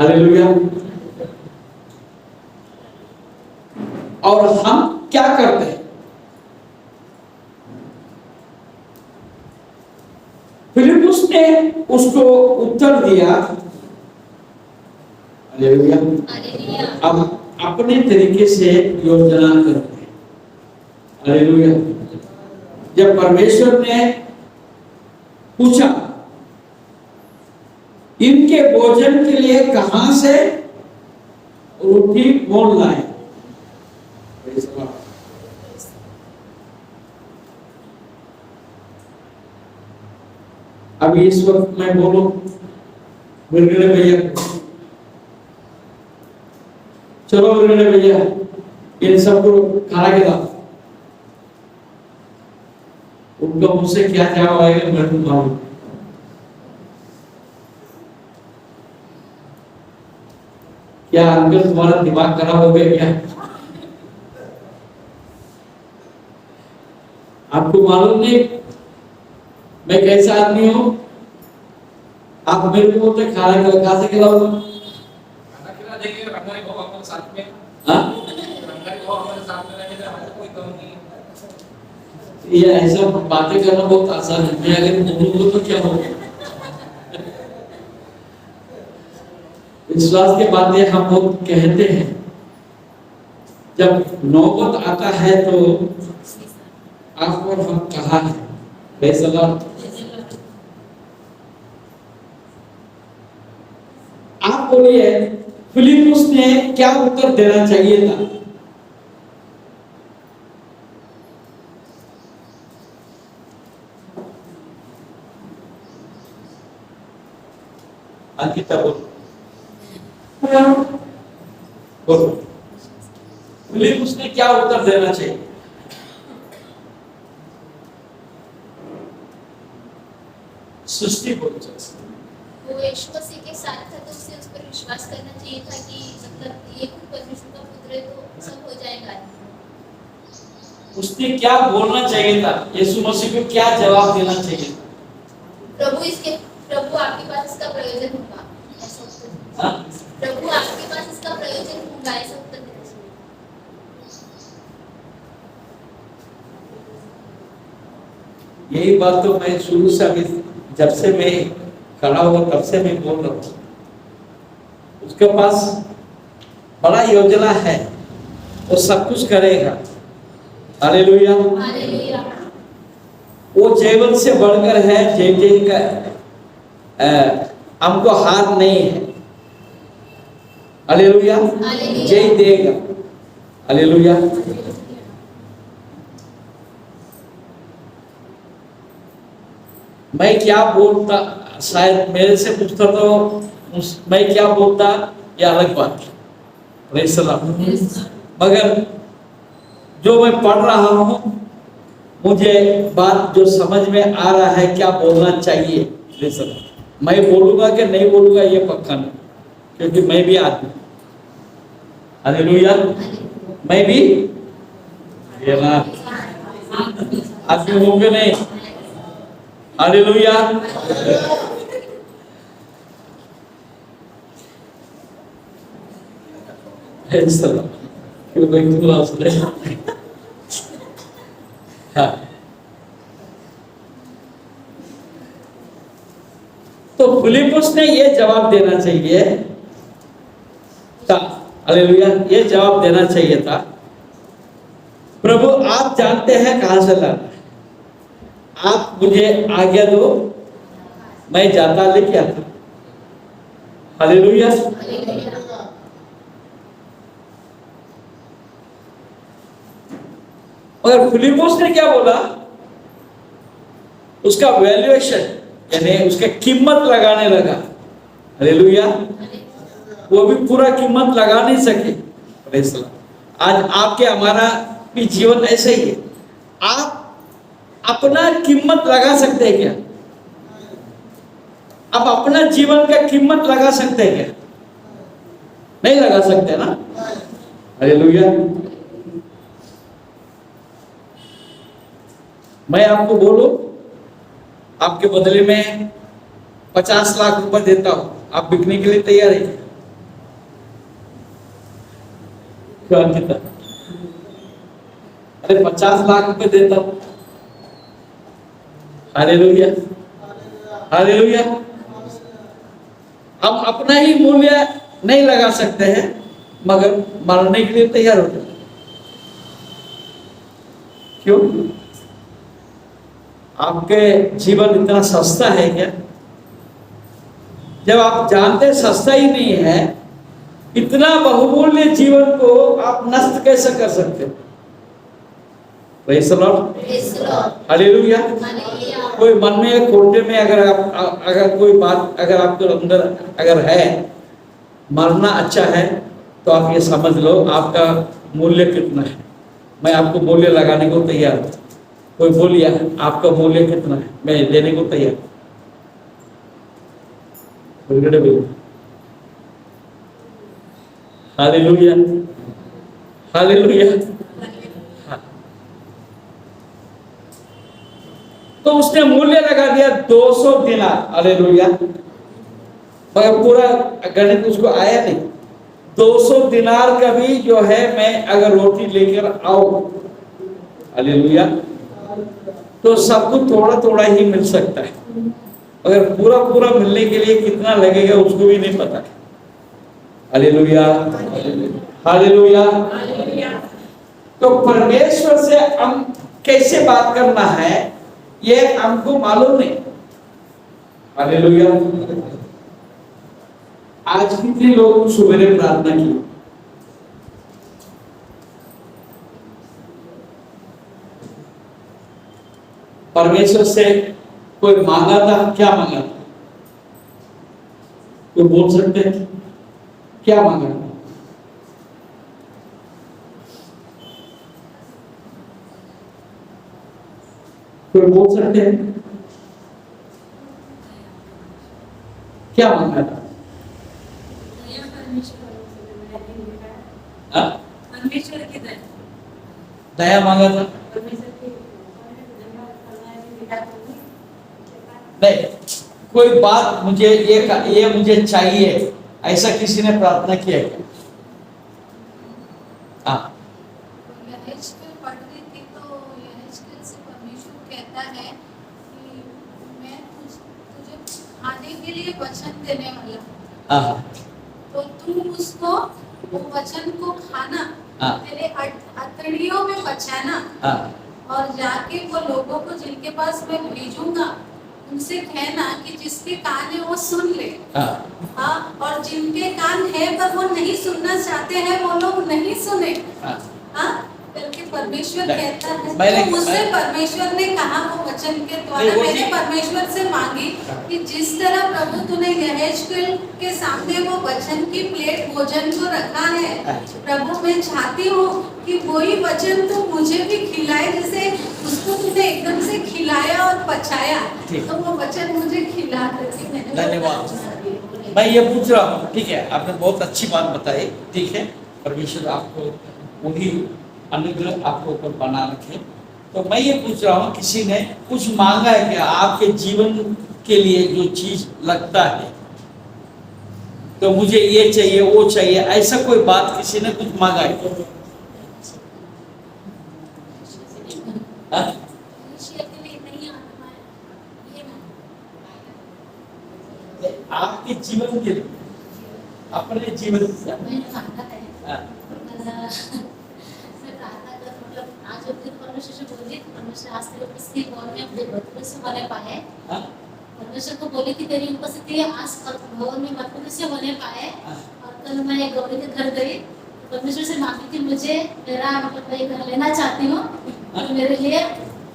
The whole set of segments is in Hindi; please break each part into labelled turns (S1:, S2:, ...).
S1: हालेलुया। और हम क्या करते हैं? फिलिप्पुस ने उसको उत्तर दिया, हालेलुया, अब अपने तरीके से योजना करते हैं। हालेलुया। जब परमेश्वर ने पूछा इनके भोजन के लिए कहां से रोटी कौन लाए, अब इस वक्त मैं बोलूं बिरगड़े भैया, चलो बिरगड़े भैया इन सबको खाना खिलाओ, उनका मुझसे क्या जवाब आएगा मैं तो मालूम। क्या अंकल तुम्हारा दिमाग खराब हो गया क्या? आपको मालूम नहीं मैं कैसा आदमी हूं? आप मेरे को बोलते खाना खिला से खिलाओ,
S2: खाना खिला देंगे, रंगाई हो हमारे साथ में।
S1: हाँ
S2: रंगाई हो हमारे साथ में रहेंगे, हमारे कोई कम नहीं है।
S1: ये ऐसा बातें करना बहुत आसान है, मैं अगर बोलूंगा तो क्या होगा? विश्वास के बातें हम बहुत कहते हैं, जब नौबत आता है तो आप और हम कहा है फैसला। आप बोलिए फिलिप्पुस ने क्या उत्तर देना चाहिए था? अंकिता बोलो, फिलिप्पुस ने क्या उत्तर देना चाहिए? सृष्टि बोल
S3: वो यीशु मसीह के साथ था तो उसे उस पर विश्वास करना चाहिए था कि मतलब ये खुद परमेश्वर का पुत्र है तो सब हो जाएगा।
S1: उसने क्या बोलना चाहिए था? यीशु मसीह को क्या जवाब देना चाहिए था?
S3: प्रभु आपके पास इसका प्रयोजन होगा, ऐसा उत्तर।
S1: हाँ?
S3: प्रभु आपके पास इसका प्रयोजन होगा, ऐसा उत्तर देना चाहिए।
S1: यही बात तो मैं शुरू से अभी जब से मैं खड़ा हुआ तब से मैं बोल रहा हूँ। उसके पास बड़ा योजना है, वो सब कुछ करेगा। हालेलुया।
S3: हालेलुया।
S1: वो जीवन से बढ़कर है, जय का हमको हार नहीं है। हालेलुया। जय देगा। हालेलुया। मैं क्या बोलता, शायद मेरे से पूछता तो मैं क्या बोलता ये अलग बात है, मगर जो मैं पढ़ रहा हूं मुझे बात जो समझ में आ रहा है क्या बोलना चाहिए। मैं बोलूंगा कि नहीं बोलूंगा ये पक्का नहीं, क्योंकि मैं भी आदमी। हालेलुया। मैं भी आदमी हूं कि नहीं? हालेलुया। हाँ। तो फिलिप्पुस ने ये जवाब देना चाहिए था। हालेलुया। ये जवाब देना चाहिए था, प्रभु आप जानते हैं कहां से लाना है, आप मुझे आज्ञा दो, मैं जाता लेके आता। हालेलुया। मगर फिलिप्पुस ने क्या बोला? उसका वैल्यूएशन यानी उसका कीमत लगाने लगा। हालेलुया। वो भी पूरा कीमत लगा नहीं सके। आज आपके हमारा भी जीवन ऐसे ही है। आप अपना कीमत लगा सकते हैं क्या? आप अपना जीवन का कीमत लगा सकते हैं क्या? नहीं लगा सकते ना। हालेलुया। मैं आपको बोलूं, आपके बदले में 50 लाख रुपए देता हूं, आप बिकने के लिए तैयार हैं? क्यों अंकिता? अरे 50 लाख रुपए देता हूं। Hallelujah, hallelujah. हम अपना ही मूल्य नहीं लगा सकते हैं, मगर मरने के लिए तैयार हो जाए। क्यों? आपके जीवन इतना सस्ता है क्या? जब आप जानते सस्ता ही नहीं है, इतना बहुमूल्य जीवन को आप नष्ट कैसे कर सकते हो? Praise the Lord, hallelujah. कोई मन में कोटे में अगर कोई बात अगर आपके अंदर अगर है, मरना अच्छा है, तो आप ये समझ लो आपका मूल्य कितना है। मैं आपको मूल्य लगाने को तैयार हूं। कोई बोलिए आपका मूल्य कितना है, मैं देने को तैयार। Hallelujah, hallelujah. तो उसने मूल्य लगा दिया 200 दिनार। हालेलुया। मगर पूरा गणित उसको आया नहीं। 200 दिनार का भी जो है, मैं अगर रोटी लेकर आऊं, हालेलुया, तो सबको थोड़ा थोड़ा ही मिल सकता है। अगर पूरा पूरा मिलने के लिए कितना लगेगा उसको भी नहीं पता। Hallelujah, hallelujah. तो परमेश्वर से हम कैसे बात करना है ये हमको मालूम नहीं। हालेलुया। आज कितने लोग सुबह प्रार्थना की? परमेश्वर से कोई मांगा था? क्या मांगा था? कोई बोल सकते हैं क्या मांगा था? कोई बोल सकते हैं क्या मांगा था? दया मांगा था? नहीं, कोई बात मुझे ये मुझे चाहिए, ऐसा किसी ने प्रार्थना किया क्या? हाँ,
S3: पढ़ रही थी तो से परमेश्वर कहता है कि मैं तुझे खाने के लिए वचन देने वाला हूं, तो तू उसको वो वचन को खाना, तेरे अतड़ियों में बचाना, और जाके वो लोगों को जिनके पास मैं भेजूंगा उनसे कहना कि जिसके कान है वो सुन ले। और जिनके कान है पर वो नहीं सुनना चाहते हैं वो लोग नहीं सुने। बल्कि परमेश्वर कहता है, तो मुझसे परमेश्वर ने कहा वो वचन के द्वारा, मैंने परमेश्वर से मांगी कि जिस तरह प्रभु तूने यहेजकेल के सामने वो वचन की प्लेट भोजन को रखा है, प्रभु मैं चाहती हूँ कि वही वचन तू मुझे भी खिलाए, जैसे उसको तूने एकदम से खिलाया और पचाया, तो वो वचन मुझे खिला करके मैंने।
S1: धन्यवाद। मैं ये पूछ रहा हूँ, ठीक है, आपने बहुत अच्छी बात बताई, ठीक है, परमेश्वर आपको वही अनुग्रह आपको ऊपर बना रखे। तो मैं ये पूछ रहा हूँ, किसी ने कुछ मांगा है क्या आपके जीवन के लिए? जो चीज लगता है तो मुझे ये चाहिए वो चाहिए, ऐसा कोई बात किसी ने कुछ मांगा है? आपके जीवन के लिए, अपने जीवन
S3: परमेश्वर को बोली थी तेरी उपस्थिति आज भवन में मत से होने पाए। और कल मैं गौरी के घर गई, परमेश्वर से मांगी थी मुझे मेरा मतलब एक घर लेना चाहती हूँ, तो मेरे लिए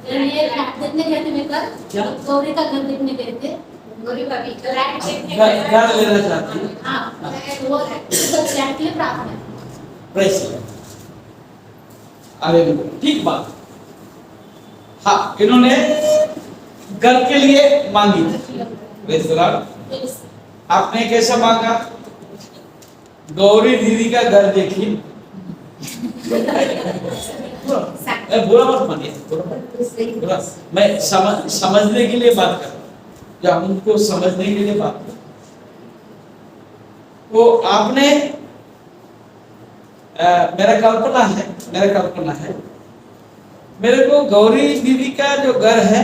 S3: फ्लैट देखने गए थे। मैं कल गौरी का घर देखने गए थे, गौरी का भी फ्लैट देखने
S1: घर लेना चाहती हूँ।
S3: हाँ, वो फ्लैट के लिए प्रार्थना।
S1: प्रेस अरे ठीक बात। हाँ, इन्होंने घर के लिए मांगी थी। Press Lord. आपने कैसा मांगा? गौरी दीदी का घर देखी। बुरा मत मानिए, बुरा। मैं समझने के लिए बात कर रहा हूँ, या उनको समझने के लिए बात कर। तो आपने मेरा कल्पना है मेरे को गौरी दीदी का जो घर है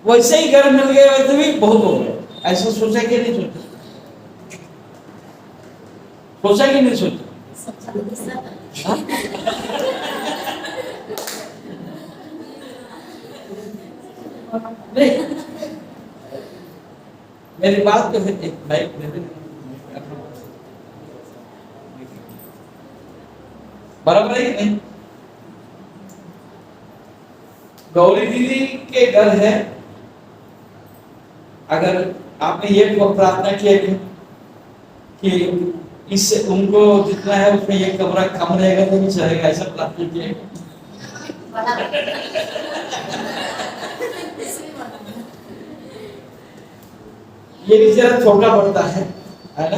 S1: वैसे ही घर मिल गया वैसे भी बहुत हो गया। ऐसा सोचा कि नहीं सोचा कि नहीं सोचा? हाँ? नहीं, मेरी बात तो है। एक बाइक दे दे, बराबर है कि नहीं? गौरी दीदी के घर है, अगर आपने ये प्रार्थना किया कि इससे उनको जितना है उसमें ये कमरा कम रहेगा तो भी चलेगा, ऐसा प्रार्थना किया ये भी जरा छोटा पड़ता है ना?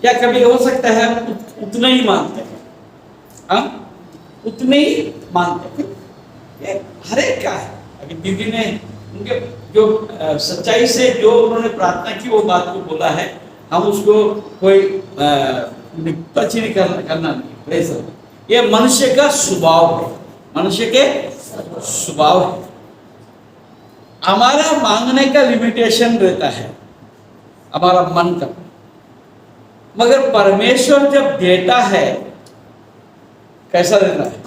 S1: या कभी हो सकता है उतना ही मानते हैं, हम उतने ही मानते हैं। ये हर एक का है। अभी दीदी ने उनके जो सच्चाई से जो उन्होंने प्रार्थना की वो बात को बोला है, हम उसको कोई टच नहीं करना नहीं। ये मनुष्य का स्वभाव है, मनुष्य के स्वभाव है। हमारा मांगने का लिमिटेशन रहता है, हमारा मन का, मगर परमेश्वर जब देता है कैसा देता है?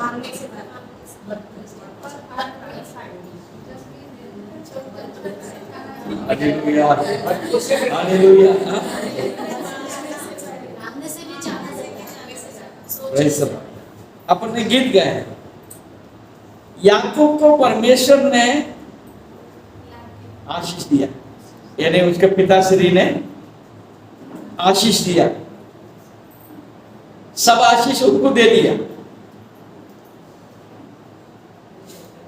S1: Hallelujah, hallelujah. अपने गीत गाए, याकूब को परमेश्वर ने आशीष दिया, यानी उसके पिताश्री ने आशीष दिया, सब आशीष उनको दे दिया,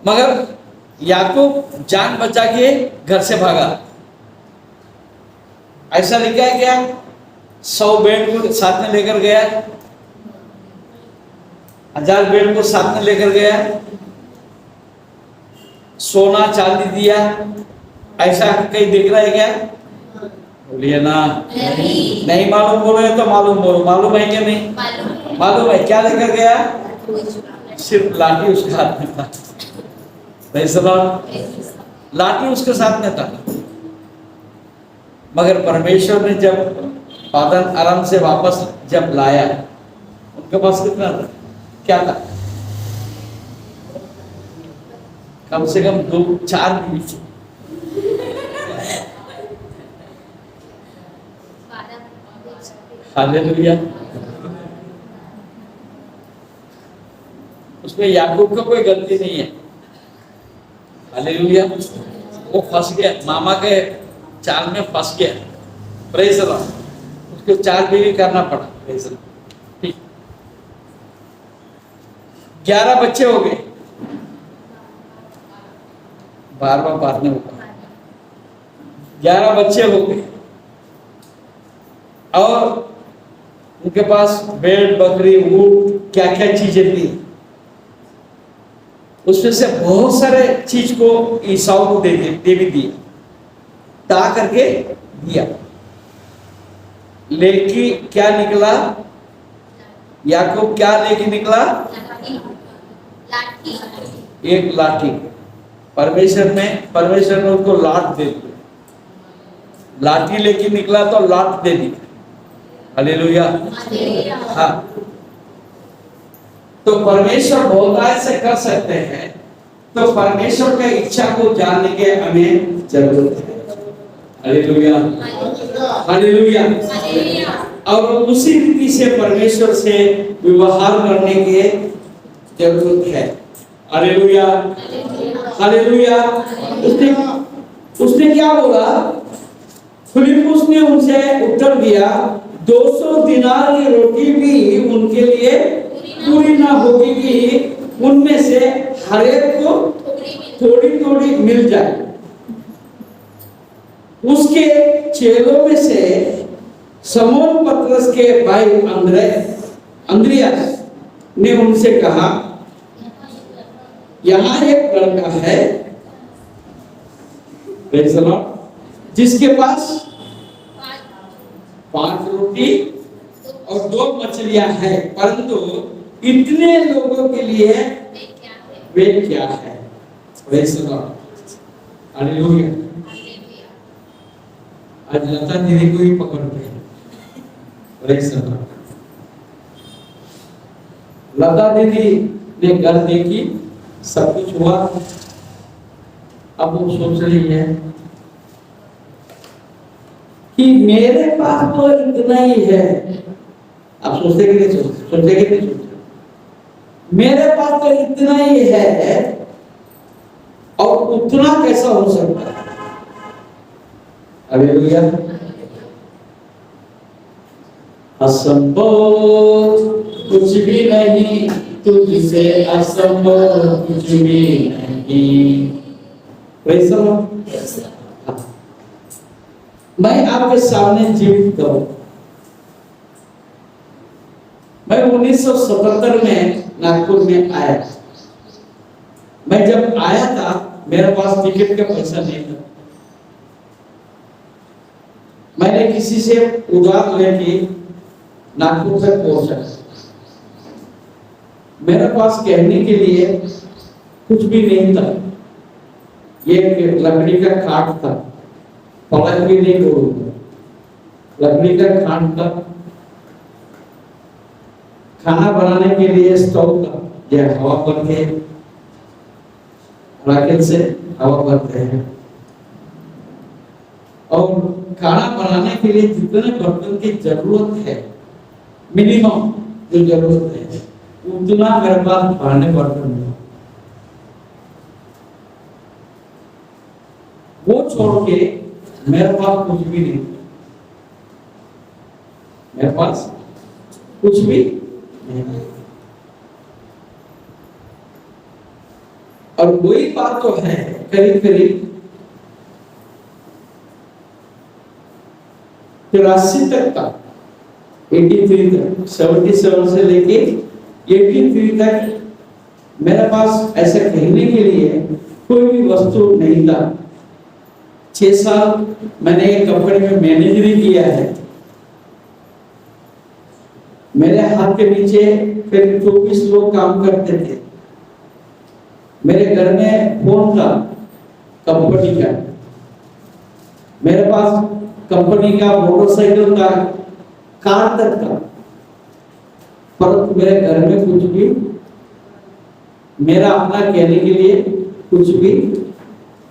S1: मगर याकूब जान बचा के घर से भागा। ऐसा लिखा है क्या? 100 बेड को साथ में लेकर गया, 1000 बेड को साथ में लेकर गया, सोना चांदी दिया, ऐसा कहीं दिख रहा है क्या? बोलिए ना। नहीं मालूम बोले तो मालूम बोलो, मालूम है क्या? नहीं मालूम है। क्या लेकर गया? सिर्फ लाठी उसके हाथ में था, लाठी उसके साथ में था। मगर परमेश्वर ने जब पादन आराम से वापस जब लाया, उनके पास कितना था? क्या था? कम से कम 2-4 बीवी। हालेलुया। उसमें याकूब का कोई गलती नहीं है। हालेलुया। वो फंस गया, मामा के चाल में फंस गया। Praise the Lord. उसको 4 बीवी करना पड़ा। Praise the Lord. ठीक, 11 बच्चे हो गए। 12वां पार्टनर होगा, 11 बच्चे हो गए और उनके पास भेड़ बकरी ऊंट क्या क्या चीजें थी। उसमें से बहुत सारे चीज को ईसाऊ को दे भी दिया, ता करके दिया। लेकिन क्या निकला? याकूब क्या लेके निकला? एक लाठी। परमेश्वर ने उसको लाठ दे दी। लाठी लेके निकला तो लाठ दे दी। हालेलुया। हाँ, तो परमेश्वर बहुतायत से कर सकते हैं, तो परमेश्वर की इच्छा को जानने के हमें जरूरत है। Hallelujah, hallelujah. और उसी रीति से परमेश्वर से व्यवहार करने की जरूरत है। Hallelujah, hallelujah. उसने क्या बोला? फिलिप्पुस ने उनसे उत्तर दिया, 200 दिनार की रोटी भी उनके लिए पूरी ना होगी कि उनमें से हर एक को थोड़ी थोड़ी मिल जाए। उसके चेलों में से समौन पतरस के भाई अंद्रियास ने उनसे कहा, यहाँ एक लड़का है जिसके पास 5 रोटी और 2 मछलियां हैं, परंतु इतने लोगों के लिए वे क्या है? Praise the Lord, hallelujah. आज लता दीदी को ही पकड़ के, प्रेज़ द लॉर्ड। लता दीदी ने घर देखी, सब कुछ हुआ, अब वो सोच रही है कि मेरे पास तो इतना ही है। आप सोचते कि नहीं सोचते कि नहीं सोचते? मेरे पास तो इतना ही है और उतना कैसा हो सकता है? हालेलुया। असंभव कुछ भी नहीं, तुझसे असंभव कुछ भी नहीं। Praise the Lord. मैं आपके सामने जीवित हूं। मैं 1977 में नागपुर में आया। मैं जब आया था मेरे पास टिकट का पैसा नहीं था। मैंने किसी से उधार लेके नागपुर तक पहुंचा। मेरे पास कहने के लिए कुछ भी नहीं था। ये लकड़ी का खाट था, पलक भी नहीं बोलूंगा, लकड़ी का खाट था। खाना बनाने के लिए स्टोव था, यह हवा भर के रॉकेट से हवा भरते हैं, और खाना बनाने के लिए जितने बर्तन की जरूरत है, मिनिमम जो जरूरत है, उतना मेरे पास भरने बर्तन है। वो छोड़ के मेरे पास कुछ भी नहीं, मेरे पास कुछ भी नहीं। और वही बात तो है, करीब करीब 83 तक था, 83 तक, 77 से लेके 83 तक मेरे पास ऐसा कहने के लिए कोई भी वस्तु नहीं था। 6 साल मैंने एक कंपनी में मैनेजरी किया है। मेरे हाथ के नीचे करीब 24 लोग काम करते थे। मेरे घर में फोन था कंपनी का, मेरे पास कंपनी का मोटरसाइकिल था, कार तक था, परंतु मेरे घर में कुछ भी, मेरा अपना कहने के लिए कुछ भी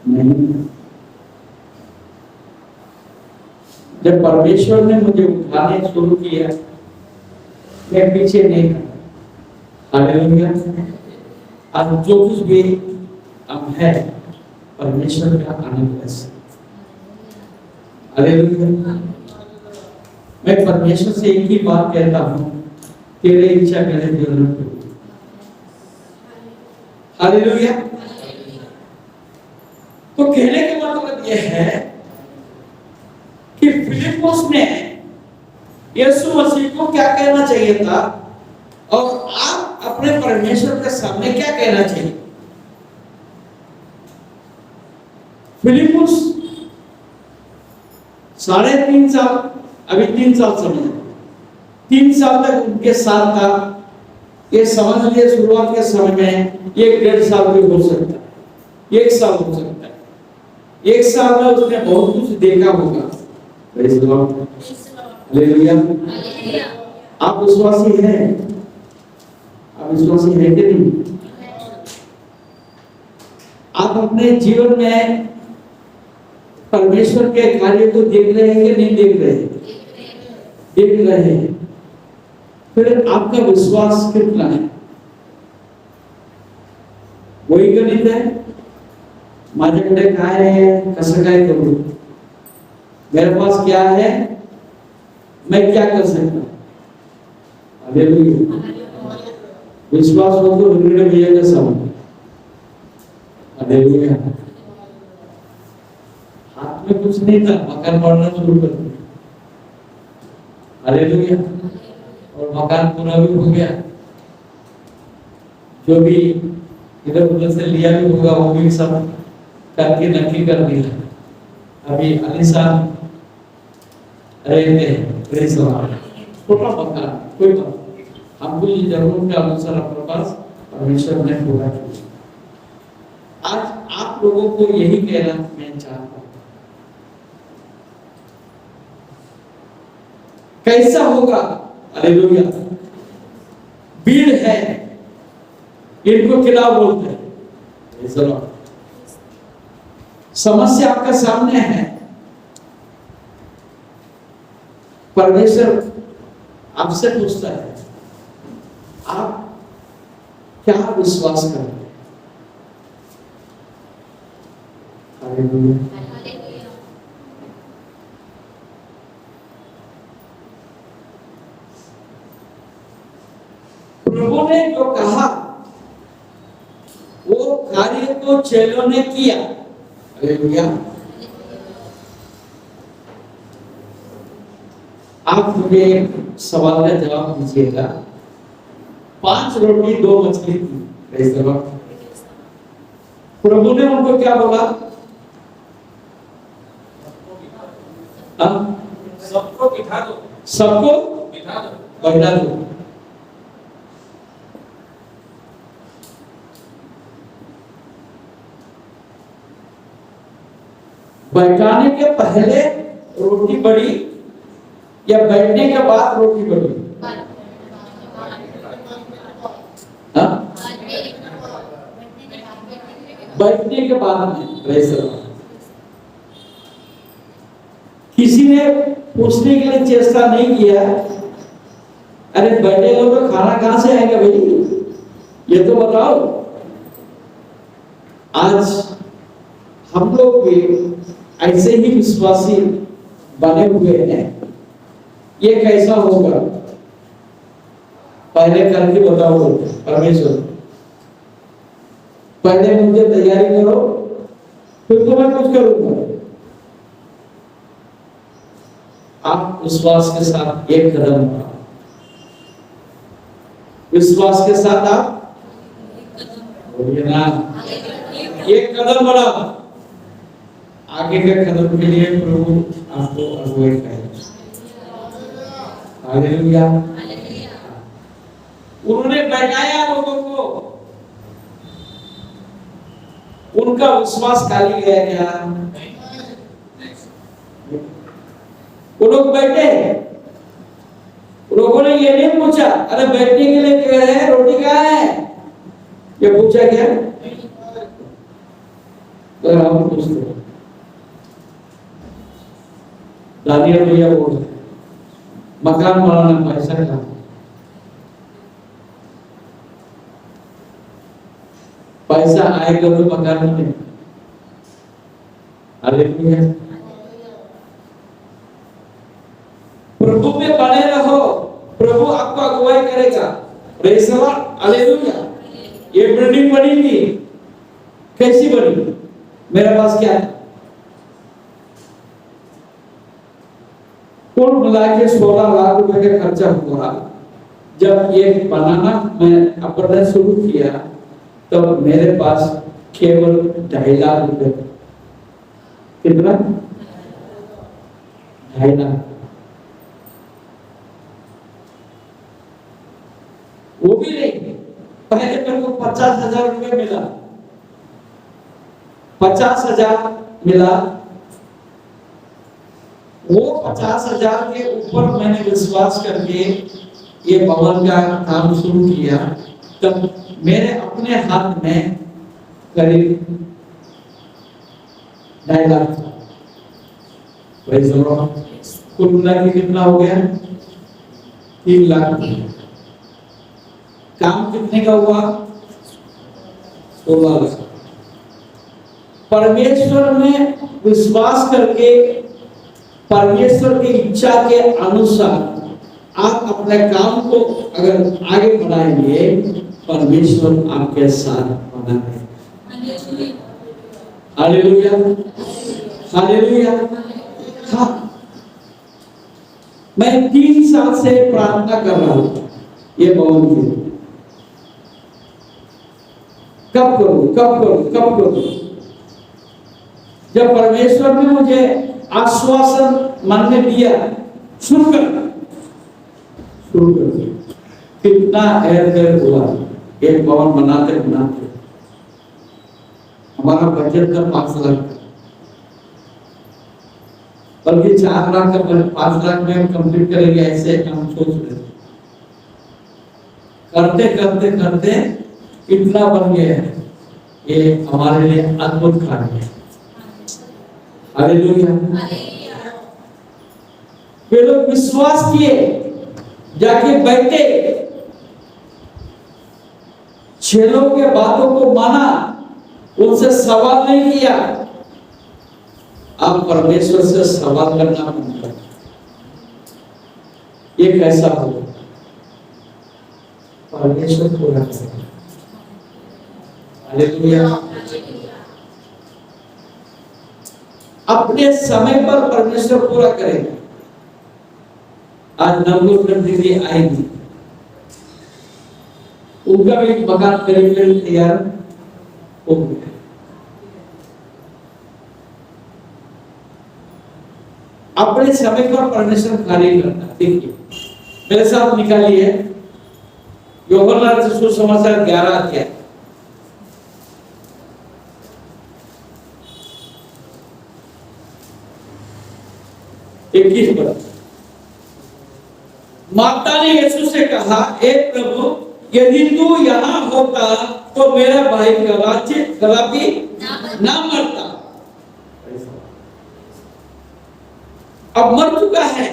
S1: नहीं। जब परमेश्वर ने मुझे उठाने शुरू किया, मैं पीछे नहीं हटा। हालेलुया। आज जो कुछ भी हम है परमेश्वर का आनंद है। हालेलुया। मैं परमेश्वर से एक ही बात कहता हूँ, तेरी इच्छा मेरे जीवन में पूरी। हालेलुया। तो कहने का मतलब यह है कि फिलिप्पुस ने यीशु मसीह को क्या कहना चाहिए था, और आप अपने परमेश्वर के सामने क्या कहना चाहिए। फिलिप्पुस 3.5 साल, अभी 3 साल समझ, 3 साल तक उनके साथ था। ये समझ लिए शुरुआत के समय में 1.5 साल भी हो सकता है, 1 साल हो सकता है। 1 साल में उसने बहुत कुछ देखा होगा। Praise the Lord, hallelujah. आप विश्वासी हैं? आप विश्वासी हैं कि नहीं? आप अपने जीवन में परमेश्वर के कार्य को देख रहे हैं कि नहीं देख रहे हैं? देख रहे हैं। फिर आपका विश्वास कितना है? वही गणित है, माझ्याकडे काय आहे, कसं काय करू, मेरे पास क्या है, मैं क्या कर सकता हूं। हालेलुया। विश्वास हो तो हृदय भैया का सामने। हालेलुया। हाथ में कुछ नहीं था, मकान बनना शुरू कर दिया। हालेलुया। और मकान पूरा भी हो गया। जो भी इधर उधर से लिया भी होगा वो भी सब करके नक्की कर दिया। अभी आलिशान रहते हैं। Praise the Lord. छोटा मकान, कोई बात नहीं, हमको ये जरूरत के अनुसार अपने पास परमेश्वर ने पूरा किया। आज आप लोगों को यही कहना मैं चाहता हूँ, कैसा होगा? हालेलुया। भीड़ है, इनको क्या बोलते हैं? समस्या आपके सामने है, परमेश्वर आपसे पूछता है आप क्या विश्वास करते हैं? हालेलुया। प्रभु ने जो कहा वो कार्य तो चेलों ने किया। हालेलुया। आप मुझे एक सवाल का जवाब दीजिएगा। 5 रोटी 2 मछली थी, प्रभु ने उनको क्या बोला?
S2: सबको बिठा दो,
S1: सबको
S2: बिठा दो,
S1: बैठा दो। बैठाने के पहले रोटी बड़ी या बैठने के बाद रोटी बड़ी? बैठने के बाद में। किसी ने पूछने के लिए चेष्टा नहीं किया, अरे बैठे लोग तो खाना कहां से आएगा भाई, ये तो बताओ। आज हम लोग भी ऐसे ही विश्वासी बने हुए हैं। ये कैसा होगा पहले करके बताओ परमेश्वर, पहले मुझे तैयारी करो फिर तो मैं कुछ करूंगा। आप विश्वास के साथ एक कदम बढ़ाओ, विश्वास के साथ आप बोलिए ना, एक कदम बढ़ाओ। आगे के कदम के लिए प्रभु आपको अगुवाई करेगा। हालेलुया। उन्होंने बैठाया लोगों को, उनका विश्वास खाली गया क्या? वो लोग बैठे, लोगों ने ये नहीं पूछा अरे बैठने के लिए क्या है, रोटी कहाँ है, ये पूछा क्या? तो हम पूछते दानियल भैया बोल रहे मकान बनाना पैसा कहाँ? पैसा आएगा तो मकान में। हालेलुया। प्रभु में बने रहो, प्रभु आपको अगुवाई करेगा। Praise the Lord. हालेलुया। ये बिल्डिंग बनी थी, कैसी बनी? मेरे पास क्या है? कुल मिला के 16 लाख रुपए का खर्चा हुआ। जब ये बनाना मैं अपना शुरू किया तो मेरे पास केवल 2.5 लाख रुपए। कितना? 2.5 लाख। वो भी नहीं, पहले मेरे को 50,000 रुपए मिला, 50,000 मिला। वो 50,000 के ऊपर मैंने विश्वास करके ये भवन का काम शुरू किया। तब मेरे अपने हाथ में करीब 2.5 लाख था। कुल मिला के कितना हो गया? 3 लाख। काम कितने का हुआ? 16 लाख। परमेश्वर में विश्वास करके, परमेश्वर की इच्छा के अनुसार आप अपने काम को अगर आगे बढ़ाएंगे, परमेश्वर आपके साथ बना है। हालेलुया। हालेलुया। हाँ, मैं 3 साल से प्रार्थना कर रहा हूं ये भवन की, कब करूं, कब करूं, कब करूं। जब परमेश्वर ने मुझे आश्वासन मन में दिया शुरू कर, शुरू कर दिया। कितना हेर हुआ एक भवन बनाते बनाते। हमारा बजट था 5 लाख, बल्कि 4 लाख का 5 लाख में हम कंप्लीट करेंगे, ऐसे हम सोच रहे थे। करते करते करते इतना बन गया है, ये हमारे लिए अद्भुत कार्य है। हालेलुया। वे लोग विश्वास किए, जाके बैठे, 6 लोगों के बातों को माना, उनसे सवाल नहीं किया। आप परमेश्वर से सवाल करना बंद करें। ये कैसा होगा? परमेश्वर पूरा करेगा। हालेलुया। अपने समय पर परमेश्वर पूरा करेगा। आज नवगुण दीदी आएगी, उनका भी मकान करीब तैयार हो गया। अपने समय पर परमेश्वर कार्य करना। देखिए मेरे साथ निकालिए यूहन्ना सुसमाचार 11 अध्याय। 21 पद। माता ने यीशु से कहा, हे प्रभु, यदि तू यहाँ होता तो मेरा भाई राज्य कदापि ना मरता। अब मर चुका है।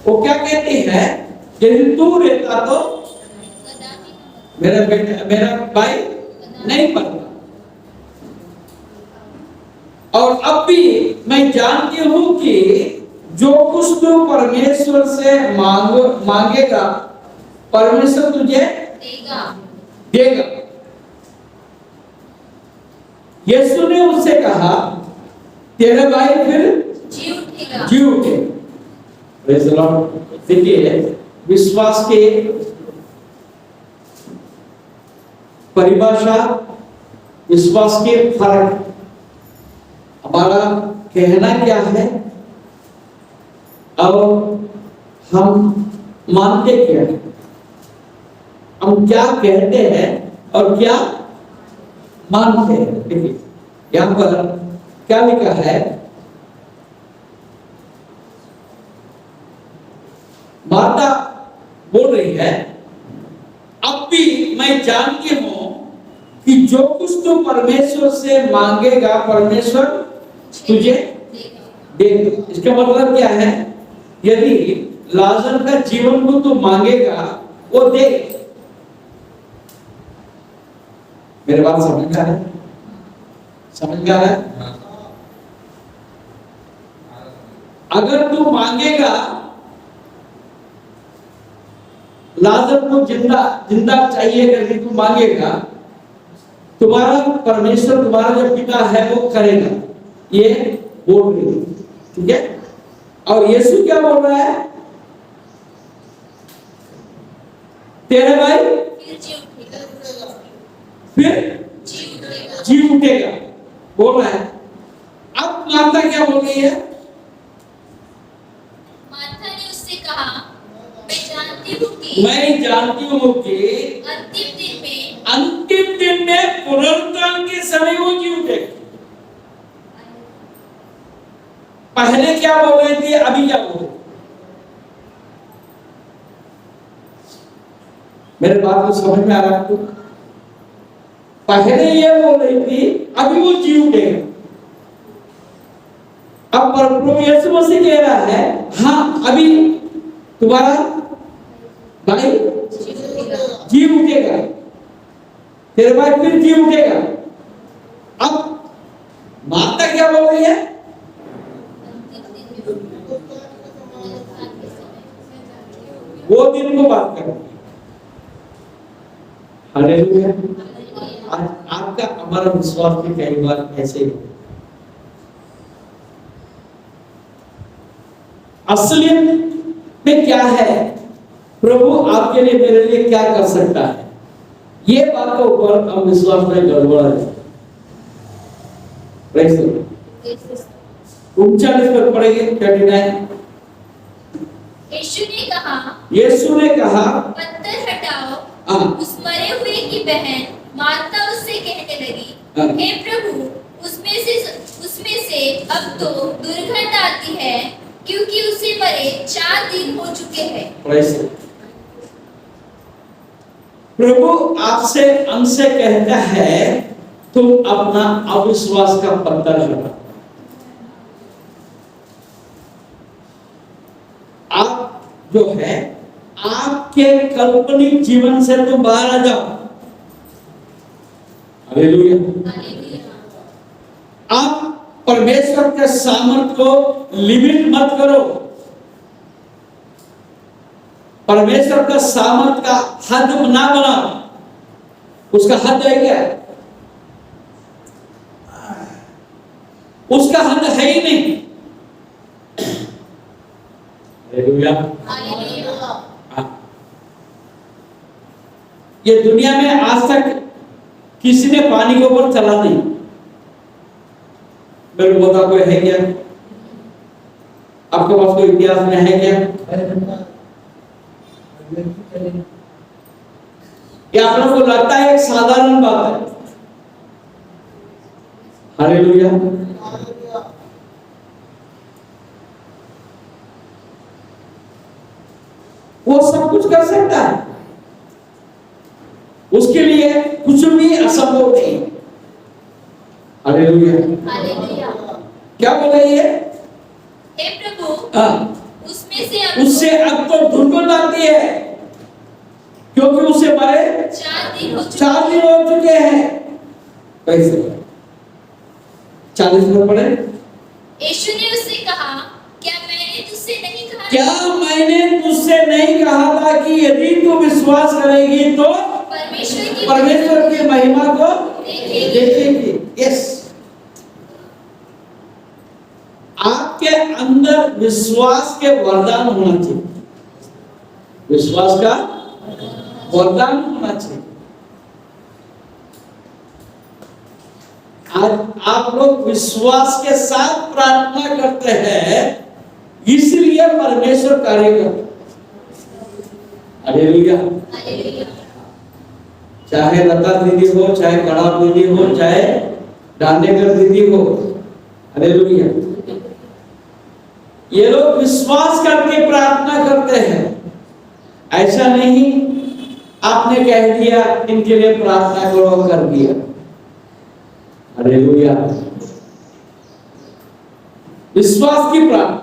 S1: वो क्या कहती है? यदि तू रहता तो मेरा भाई नहीं मरता। और अब भी मैं जानती हूं कि जो कुछ तू परमेश्वर से मांगेगा परमेश्वर तुझे देगा। यीशु ने उससे कहा, तेरा भाई फिर जी उठेगा। Praise the Lord. देखिए विश्वास के परिभाषा, विश्वास के फर्क, हमारा कहना क्या है और हम मानते क्या है। हम क्या कहते हैं और क्या मानते हैं। देखिए यहां पर क्या लिखा है? माता बोल रही है, अब भी मैं जानती हूं कि जो कुछ तू परमेश्वर से मांगेगा परमेश्वर तुझे देगा। इसका मतलब क्या है? यदि लाजर का जीवन को तू मांगेगा वो दे। मेरे बात समझ में आ रहा है? समझ में आ रहा है? अगर तू मांगेगा लाजर को जिंदा चाहिए करके तू मांगेगा, तुम्हारा परमेश्वर, तुम्हारा जो पिता है वो करेगा। ये बोल रही है, ठीक है। और यीशु क्या बोल रहा है? तेरे भाई फिर जी उठेगा बोल रहा है। अब माता क्या बोल रही है?
S3: माता ने उससे कहा,
S1: मैं जानती हूँ कि अंतिम दिन में पुनरुत्थान के समय वो जी उठेगा। पहले क्या बोल रही थी, अभी क्या बोल रही? मेरे बात को समझ में आ रहा है आपको? पहले ये बोल रही थी, अभी वो जी उठेगा। अब प्रभु यीशु मसीह कह रहा है, हाँ अभी तुम्हारा भाई जी उठेगा, तेरे भाई फिर जी उठेगा। अब माता क्या बोल रही है? वो दिन को बात कर रही है। हालेलुया। आज आपका हमारा विश्वास भी कई बार ऐसे ही असलियत में क्या है, प्रभु आपके लिए मेरे लिए क्या कर सकता है, ये बात के ऊपर हम विश्वास में गड़बड़ है। 39 पर पढ़ेंगे 39। यीशु ने कहा
S4: पत्थर हटाओ।
S1: हाँ।
S4: उस मरे हुए की बहन मार्था उससे कहने लगी,
S1: हाँ।
S4: हे प्रभु, उसमें से अब तो दुर्गंध आती है, क्योंकि उसे मरे 4 दिन हो चुके हैं।
S1: प्रभु आपसे हमसे कहता है तुम अपना अविश्वास का पत्थर हटाओ। आप जो है आपके काल्पनिक जीवन से तुम बाहर आ जाओ। हालेलुया। आप परमेश्वर के सामर्थ को लिमिट मत करो। परमेश्वर का सामर्थ का हद ना बनाओ। उसका हद है क्या? उसका हद है ही नहीं। हालेलुया। ये दुनिया में आज तक किसी ने पानी के ऊपर चला नहीं। मेरे को बता, कोई है क्या? आपके पास कोई इतिहास में है क्या? ये आप लोगों को लगता है एक साधारण बात है। हालेलुया। वो सब कुछ कर सकता है, उसके लिए कुछ भी असंभव नहीं। हालेलुया। क्या बोला ये?
S4: हे प्रभु,
S1: उससे अब तो दुर्गंध आती है, क्योंकि उसे मरे
S4: 4 दिन हो
S1: चुके हैं। कैसे 40 दिन पड़े?
S4: यीशु ने उससे कहा, क्या मैंने तुझसे
S1: नहीं कहा था कि यदि तू विश्वास करेगी तो परमेश्वर की महिमा को देखेगी। यस, आपके अंदर विश्वास के वरदान होना चाहिए। विश्वास का वरदान होना चाहिए। आज आप लोग विश्वास के साथ प्रार्थना करते हैं, इसलिए परमेश्वर कार्य करता है। हालेलुया। चाहे लता दीदी हो, चाहे कड़ा दीदी हो, चाहे डांडेकर दीदी हो। हालेलुया। ये लोग विश्वास करके प्रार्थना करते हैं। ऐसा नहीं आपने कह दिया इनके लिए प्रार्थना करो, कर दिया। हालेलुया। विश्वास की प्रार्थना,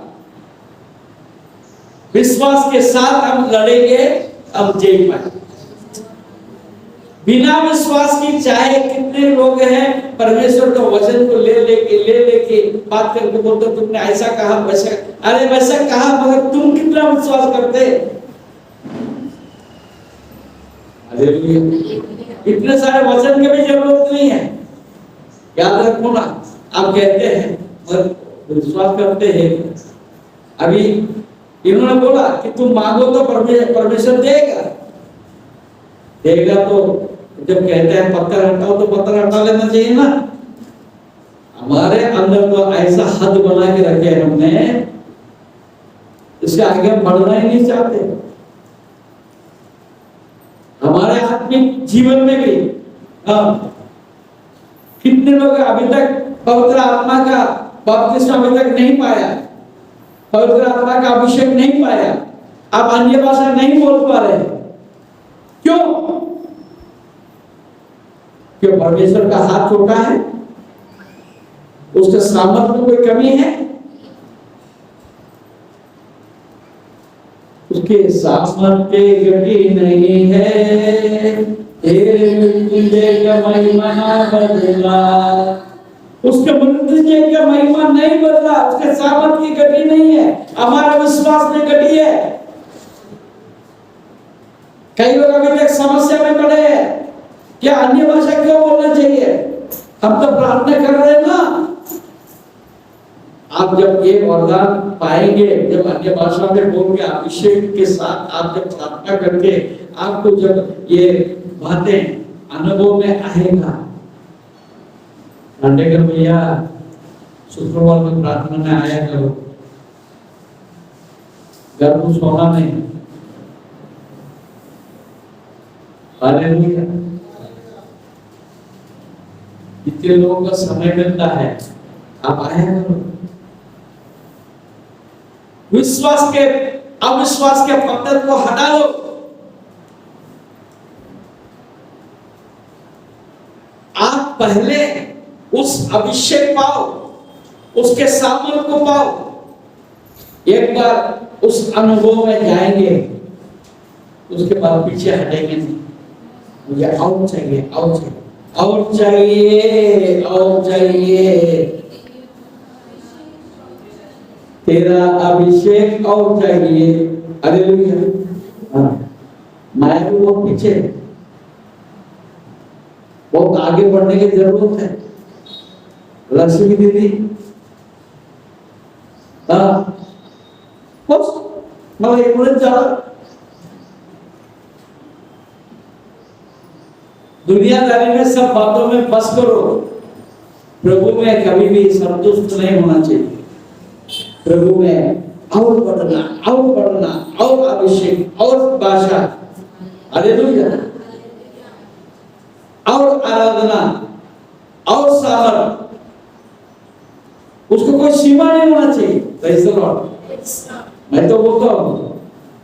S1: विश्वास के साथ हम लड़ेंगे, हम जीत पाएंगे। बिना विश्वास की चाहे कितने लोग हैं, परमेश्वर का वचन को ले लेके बात करके बोलते तुमने ऐसा कहा वैसा, अरे वैसा कहा, मगर तुम कितना विश्वास करते? हालेलुया। इतने सारे वचन की भी जरूरत नहीं है। याद रखो ना, आप कहते हैं और विश्वास करते हैं। अभी इन्होंने बोला कि तुम मांगो तो परमेश्वर देगा तो जब कहते हैं पत्थर हटाओ तो पत्थर हटा लेना चाहिए ना। हमारे अंदर तो ऐसा हद बना के रखे हैं हमने, इसके आगे हम बढ़ना ही नहीं चाहते। हमारे आत्मिक जीवन में भी कितने लोग अभी तक पवित्र आत्मा का बपतिस्मा अभी तक नहीं पाया, पवित्र आत्मा का अभिषेक नहीं पाया, आप अन्य भाषा नहीं बोल पा रहे। क्यों? क्यों? परमेश्वर का हाथ छोटा है, उसके सामर्थ्य में कोई कमी है? उसके सामर्थ्य घटी नहीं है, महिमा बदला। उसके मृत्युंजय का महिमा नहीं बदला, उसके सामर्थ की घटी नहीं है, हमारा विश्वास में घटी है। कई लोग अभी तक समस्या में पड़े हैं, क्या अन्य भाषा क्यों बोलना चाहिए? हम तो प्रार्थना कर रहे हैं ना। आप जब ये वरदान पाएंगे, जब अन्य भाषा में बोल के अभिषेक के साथ आप जब प्रार्थना करके, आपको जब ये बातें अनुभव में आएगा। डांडेकर भैया शुक्रवार में प्रार्थना में आया करो, घर में सोना नहीं। हालेलुया। कितने लोगों का समय मिलता है, आप आए करो। विश्वास के अविश्वास के पत्थर को हटा लो। आप पहले उस अभिषेक पाओ, उसके सामर्थ को पाओ। एक बार उस अनुभव में जाएंगे, उसके बाद पीछे हटेंगे नहीं। मुझे और चाहिए, और चाहिए, और चाहिए, और चाहिए। तेरा अभिषेक और चाहिए। हालेलुया। माया भी बहुत पीछे, बहुत आगे बढ़ने की जरूरत है। लक्ष्मी दीदी बस मतलब एक मिनट जा, दुनियादारी में सब बातों में बस करो, प्रभु में कभी भी संतुष्ट नहीं होना चाहिए। प्रभु में और बढ़ना, और बढ़ना, और अभिषेक, और भाषा, हालेलुया, और आराधना, और सामर्थ, उसको कोई सीमा नहीं होना चाहिए। Praise the Lord. मैं तो बोलता हूँ,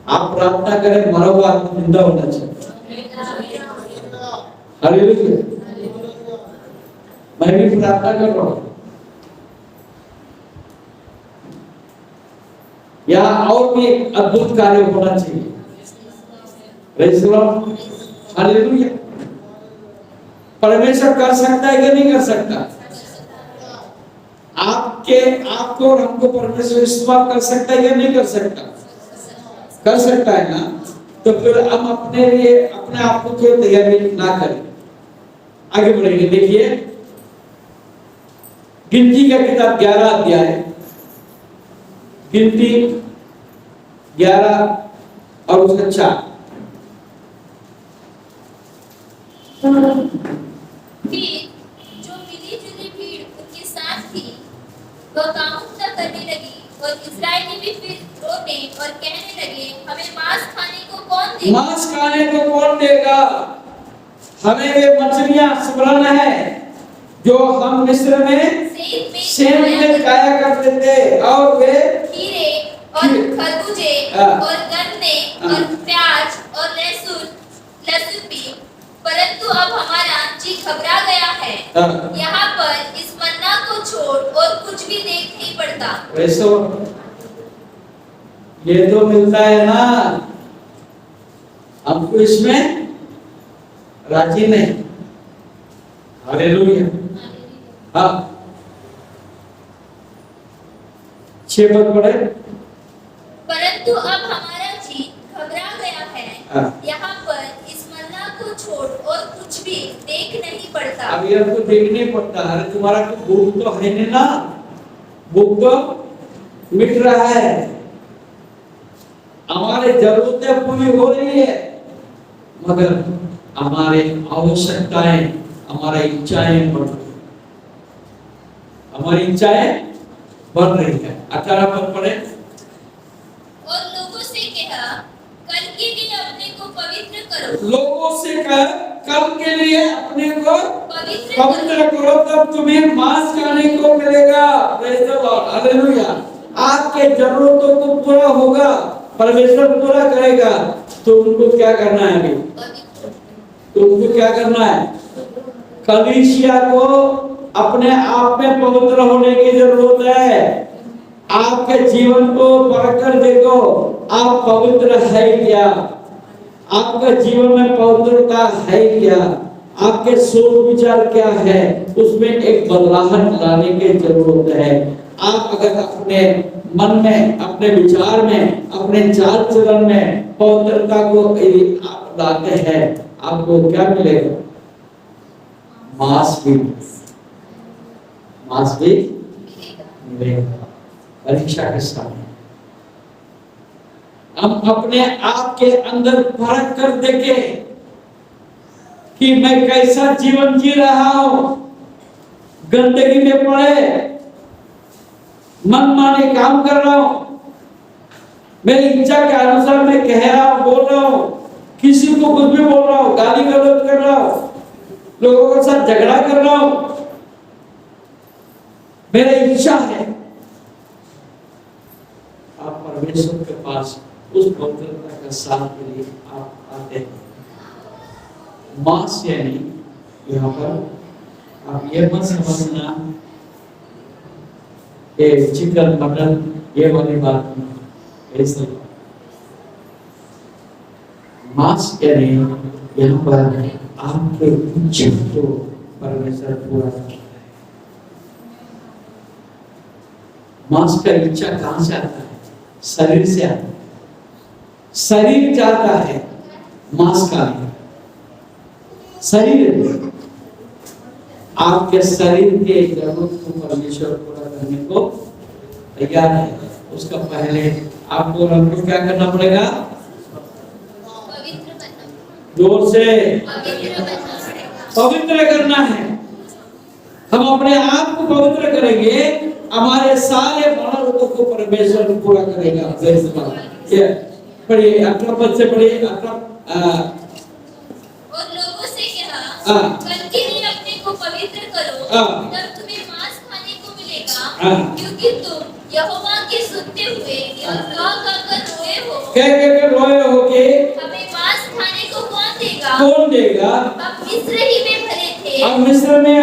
S1: आप प्रार्थना करें, मरो बात जिंदा होना चाहिए। हालेलुया। मैं भी प्रार्थना कर रहा हूँ, या और भी अद्भुत कार्य होना चाहिए। Praise the Lord. हालेलुया। परमेश्वर कर सकता है कि नहीं कर सकता? आपको और हमको परमेश्वर इस्तेमाल कर सकता है या नहीं कर सकता? कर सकता है ना। तो फिर हम अपने लिए अपने आप को क्यों तैयारी ना करें? आगे बढ़ेंगे। देखिए, गिनती का किताब 11 अध्याय, गिनती 11 और उसका 4।
S4: फिर जो मिली जुली भीड़ उनके साथ थी, वह कामुकता करने लगी, और इस्राएली भी फिर रोने और कहने लगे, हमें मांस खाने को कौन देगा?
S1: मांस खाने को कौन देगा? हमें वे मछलियां स्मरण है जो हम मिस्र में सेम में खाया करते थे, और वे
S4: खीरे और खरबूजे और गन्ने और प्याज और लहसुन भी। परंतु अब हमारा जी घबरा गया है, यहाँ पर इस मन्ना को छोड़ और कुछ भी देख नहीं पड़ता।
S1: वैसे ये तो मिलता है ना, हमको इसमें राजी नहीं। हालेलुया। हाँ, 6 पद पढ़े।
S4: परंतु अब हमारा जी घबरा गया है, यहाँ पर इस मन्ना को छोड़ और कुछ भी देख नहीं पड़ता।
S1: अब ये हमको देख नहीं पड़ता। अरे तुम्हारा तो भूख तो है नहीं ना, भूख तो मिट रहा है, हमारे जरूरतें पूरी हो रही है, मगर हमारे आवश्यकताएं, हमारी इच्छाएं बढ़ रही, हमारी इच्छाएं बढ़ रही है। 18 पद पढ़े।
S4: और लोगों से कहा, कल के लिए अपने को पवित्र करो।
S1: लोगों से कह, कल के लिए अपने को
S4: पवित्र
S1: करो, तब तुम्हें मांस खाने को मिलेगा। Praise the Lord. हालेलुया। आपके जरूरतों को पूरा होगा, परमेश्वर पूरा करेगा। तो उनको क्या करना है? अभी तो उनको क्या करना है? कलीसिया को अपने आप में पवित्र होने की जरूरत है। आपके जीवन को परखकर देखो, आप पवित्र है क्या? आपका जीवन में पवित्रता है क्या? आपके सोच विचार क्या है? उसमें एक बदलाव लाने की जरूरत है। आप अगर अपने मन में, अपने विचार में, अपने चाल चलन में पवित्रता को आप लाते हैं, आपको क्या मिलेगा? मांस भी मिलेगा। परीक्षा के सामने हम अपने आप के अंदर परख कर देखें कि मैं कैसा जीवन जी रहा हूं। गंदगी में पड़े मनमाने काम कर रहा हूं, मेरी इच्छा के अनुसार मैं कह रहा हूँ, बोल रहा हूँ, किसी को कुछ भी बोल रहा हूँ, गाली गलौज कर रहा हूँ, लोगों के साथ झगड़ा कर रहा हूँ, मेरा इच्छा है। आप परमेश्वर के पास उस पवित्रता का साथ के लिए आप आते हैं। मांस यानी यहाँ पर आप ये मत समझना ये चिकन मटन ये वाली बात नहीं, ऐसे मांस यानी यहाँ पर आपके इच्छा को परमेश्वर पूरा करता है। मांस का इच्छा कहाँ से आता है? शरीर से आता है। शरीर चाहता है मांस का, शरीर आपके शरीर के जरूरत को परमेश्वर पूरा करने को तैयार है। उसका पहले आपको हमको क्या करना पड़ेगा? जोर से पवित्र करना है। हम अपने आप को पवित्र करेंगे, हमारे सारे मनोरथों को परमेश्वर पूरा करेगा। पढ़िए 18 पद से पढ़िए।
S4: और लोगों से कहा, कल के लिए अपने को पवित्र करो, तब तुम्हें मांस खाने को मिलेगा, क्योंकि तुम यहोवा के सुनते हुए यह कहकर रोए हो।
S1: कह रोए हो कि
S4: हमें मांस खाने को कौन देगा?
S1: कौन देगा?
S4: हम मिस्र ही में भरे थे,
S1: हम मिस्र में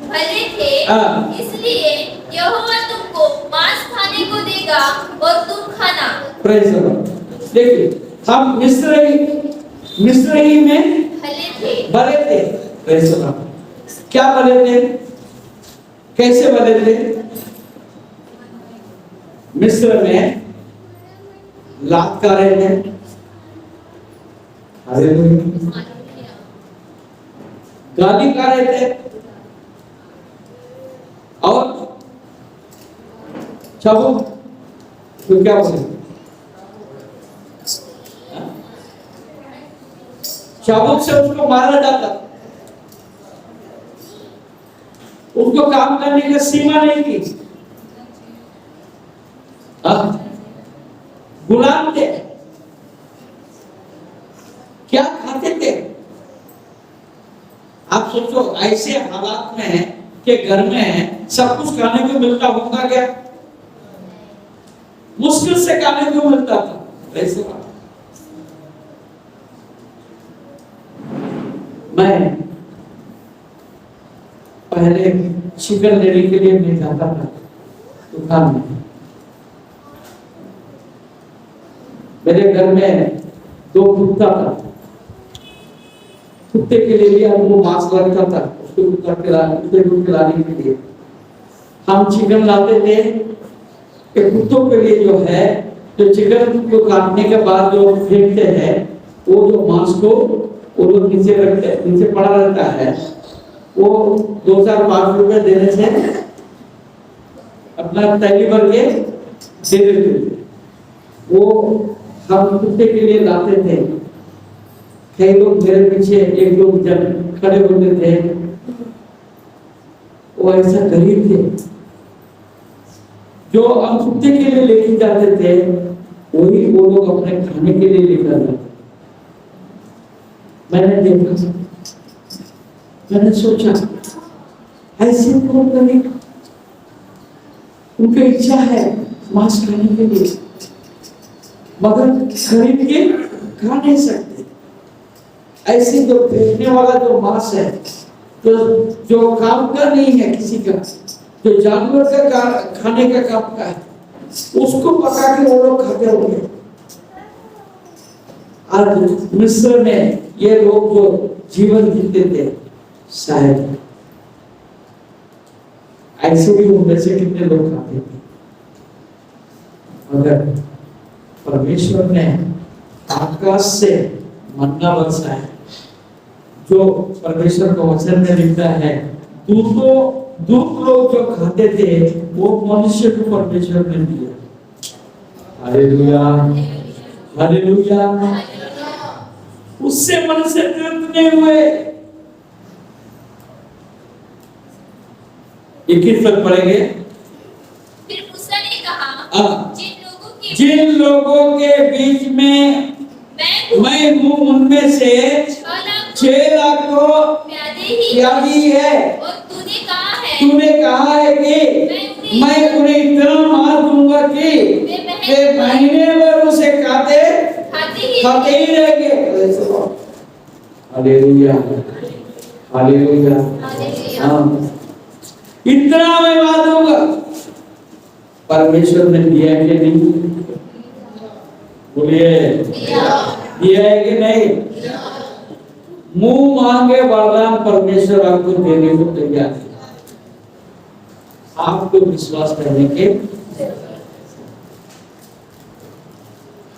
S4: भले थे, इसलिए यहोवा तुमको मांस खाने को देगा और तुम खाना।
S1: Praise the Lord. देखिए हम मिस्र ही में भले थे। Praise the Lord. क्या भले थे? कैसे भले थे? मिस्र में लात खा रहे थे, गाली खा रहे थे और चाबुक तो क्या बोले? चाबुक से उसको मारा जाता। उसको काम करने की सीमा नहीं थी। गुलाम थे। क्या खाते थे? आप सोचो ऐसे हालात में है कि घर में है, सब कुछ खाने को मिलता होगा क्या? मुश्किल से खाने को मिलता था। वैसे मैं पहले चिकन लेने के लिए मैं जाता था दुकान में। मेरे घर में 2 कुत्ता था। कुत्ते के लिए भी हमको मांस लगता था, उसको कुत्ते को खिलाने के लिए हम चिकन लाते थे। कि कुत्तों के लिए जो है, जो चिकन को काटने के बाद जो फेंकते हैं, वो जो मांस को वो लोग नीचे रखते, नीचे पड़ा रहता है, वो 2-5 रुपए देने से अपना थैली भर के दे देते थे। वो हम कुत्ते के लिए लाते थे। कई लोग मेरे पीछे 1-2 जन खड़े होते थे, वो ऐसा गरीब थे जो हम कुत्ते के लिए लेके जाते थे, वही वो लोग अपने खाने के लिए लेकर जाते। मैंने देखा, मैंने सोचा ऐसे कौन करेगा? उनकी इच्छा है मांस खाने के लिए, मगर खरीद के खा नहीं सकते। ऐसे जो फेंकने वाला जो मांस है, जो काम का नहीं है किसी का, जो जानवर का खाने का काम का है, उसको पका के वो लोग खाते होंगे। आज मिस्र में ये लोग जो जीवन जीते थे, शायद ऐसे भी उनमें से कितने लोग खाते थे। मगर परमेश्वर ने आकाश से मन्ना बरसाया, जो परमेश्वर का वचन में लिखता है, दूध लोग जो खाते थे वो मनुष्य को परमेश्वर ने दिया। Hallelujah, hallelujah. उससे मनुष्य तृप्त नहीं हुए। 21 तक पढ़ेंगे।
S4: फिर मूसा ने कहा, जिन
S1: जिन लोगों के बीच में मैं हूँ उनमें से 6 लाख को त्यागी है।
S4: और
S1: तूने कहा है कि मैं उन्हें इतना मार दूंगा कि वे महीने भर उसे खाते ही रहेंगे। Hallelujah, hallelujah. हाँ, इतना मैं मार दूंगा। परमेश्वर ने दिया है कि नहीं? बोलिए, दिया है कि नहीं? मुंह मांगे वरदान परमेश्वर आपको देने को तैयार है, आपको विश्वास करने के।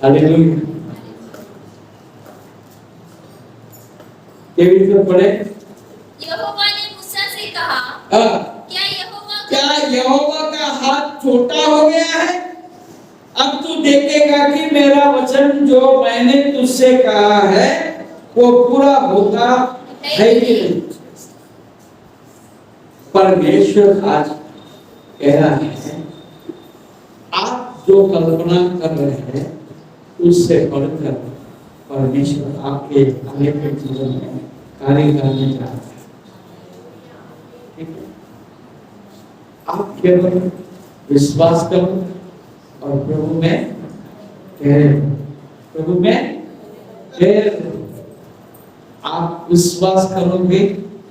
S1: हालेलुया। पढ़े।
S4: यहोवा ने मूसा से कहा, क्या
S1: यहोवा का हाथ छोटा हो गया है? अब तू देखेगा कि मेरा वचन जो मैंने तुझसे कहा है वो पूरा होता है कि नहीं। परमेश्वर आज कह रहा है, आप जो कल्पना कर रहे हैं उससे बढ़कर परमेश्वर आपके आगे के जीवन में कार्य करने जा रहा है। ठीक है? आप केवल विश्वास करो और प्रभु में ठहरे, प्रभु में ठहरे। आप विश्वास करोगे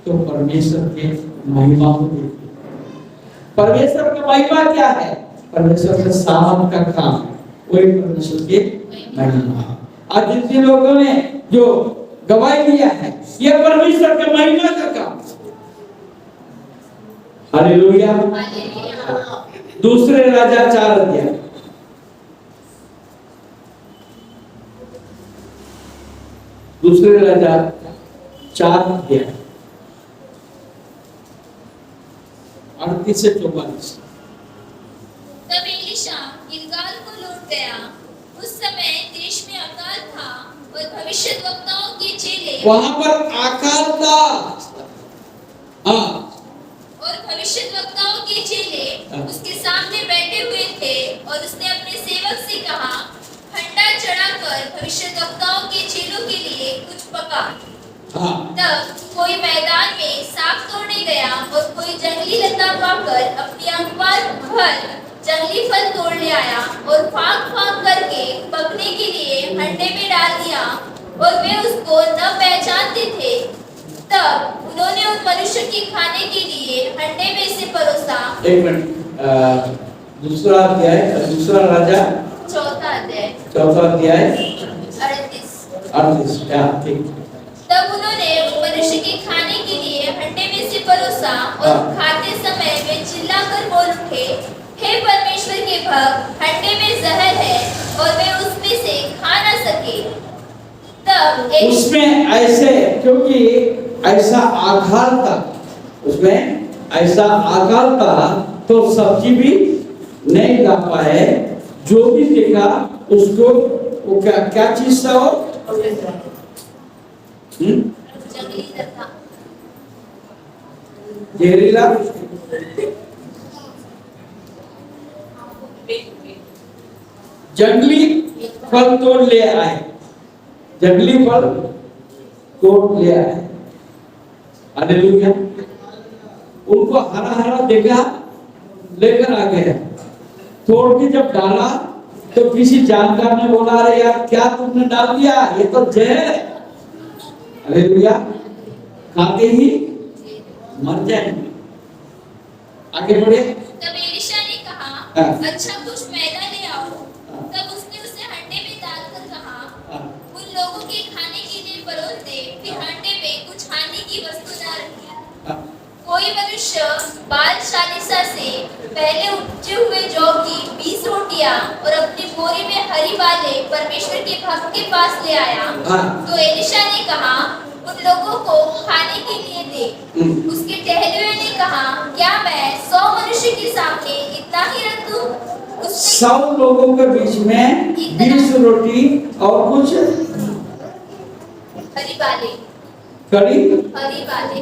S1: तो परमेश्वर के महिमा को देखोगे। परमेश्वर की महिमा क्या है? परमेश्वर के सामर्थ का काम है, वही परमेश्वर की महिमा है। आज जितने लोगों ने जो गवाही दिया है, यह परमेश्वर के महिमा का काम है। हालेलुया। दूसरे राजा 4 अध्याय, दूसरे राजा 4 अध्याय 38 से 44।
S4: तब एलीशा गिलगाल को लौट गया। उस समय देश में अकाल था और भविष्यद्वक्ताओं के चेले
S1: वहां पर अकाल था। हाँ,
S4: और भविष्यद्वक्ताओं के चेले उसके सामने बैठे हुए थे और उसने अपने सेवक से कहा, हंडा चढ़ाकर भविष्यद्वक्ताओं के चेलों के लिए कुछ पका।
S1: हाँ।
S4: तब कोई मैदान में साग तोड़ने गया और कोई जंगली लता पाकर अपनी अंगपार भर जंगली फल तोड़ ले आया और फाक फाक करके पकने के लिए हंडे में डाल दिया और वे उसको न पहचानते थे। तब उन्होंने उन मनुष्य के खाने के लिए हंडे में से परोसा।
S1: एक मिनट, दूसरा अध्याय, दूसरा राजा 4 अध्याय 38। ठीक।
S4: तब उन्होंने उन मनुष्य के खाने के लिए हंडे में से परोसा और खाते समय वे चिल्लाकर बोल उठे, हे परमेश्वर के भक्त, हंडे में जहर है और वे उसमें से खा न सके। तब
S1: उसमें ऐसे, क्योंकि ऐसा आकाल था, उसमें ऐसा आकाल था तो सब्जी भी नहीं ला पाए। जो भी देखा उसको, वो क्या चीज था? वो
S4: जंगली लता,
S1: जहरीला जंगली फल तोड़ ले आए, जंगली फल तोड़ ले आए। हालेलुया। उनको हरा हरा देखा, लेकर आ गए। तोड़ के जब डाला तो किसी जानकार ने बोला, अरे यार क्या तुमने डाल दिया, ये तो जहर है। हालेलुया। खाते ही मर जाएंगे। आगे बढ़े।
S4: तब एलीशा ने कहा, अच्छा कुछ मैदा ले आओ। तब उसने उसे हंडे में डालकर कहा, उन लोगों के खाने के लिए परोस दे, फिर हंडे में कुछ हानि की वस्तु न रखी। कोई मनुष्य बाल शालीसा से पहले उपजे हुए जौ की 20 रोटियां और अपनी बोरी में हरी वाले परमेश्वर के भक्त के पास ले आया। तो एलीशा ने कहा, उन लोगों को खाने के लिए दे। उसके टहलुए ने कहा, क्या मैं 100 मनुष्य के सामने इतना ही रख दूं?
S1: 100 लोगों के बीच में 20 रोटी और कुछ
S4: हरी वाले,
S1: कड़ी
S4: हरी वाले।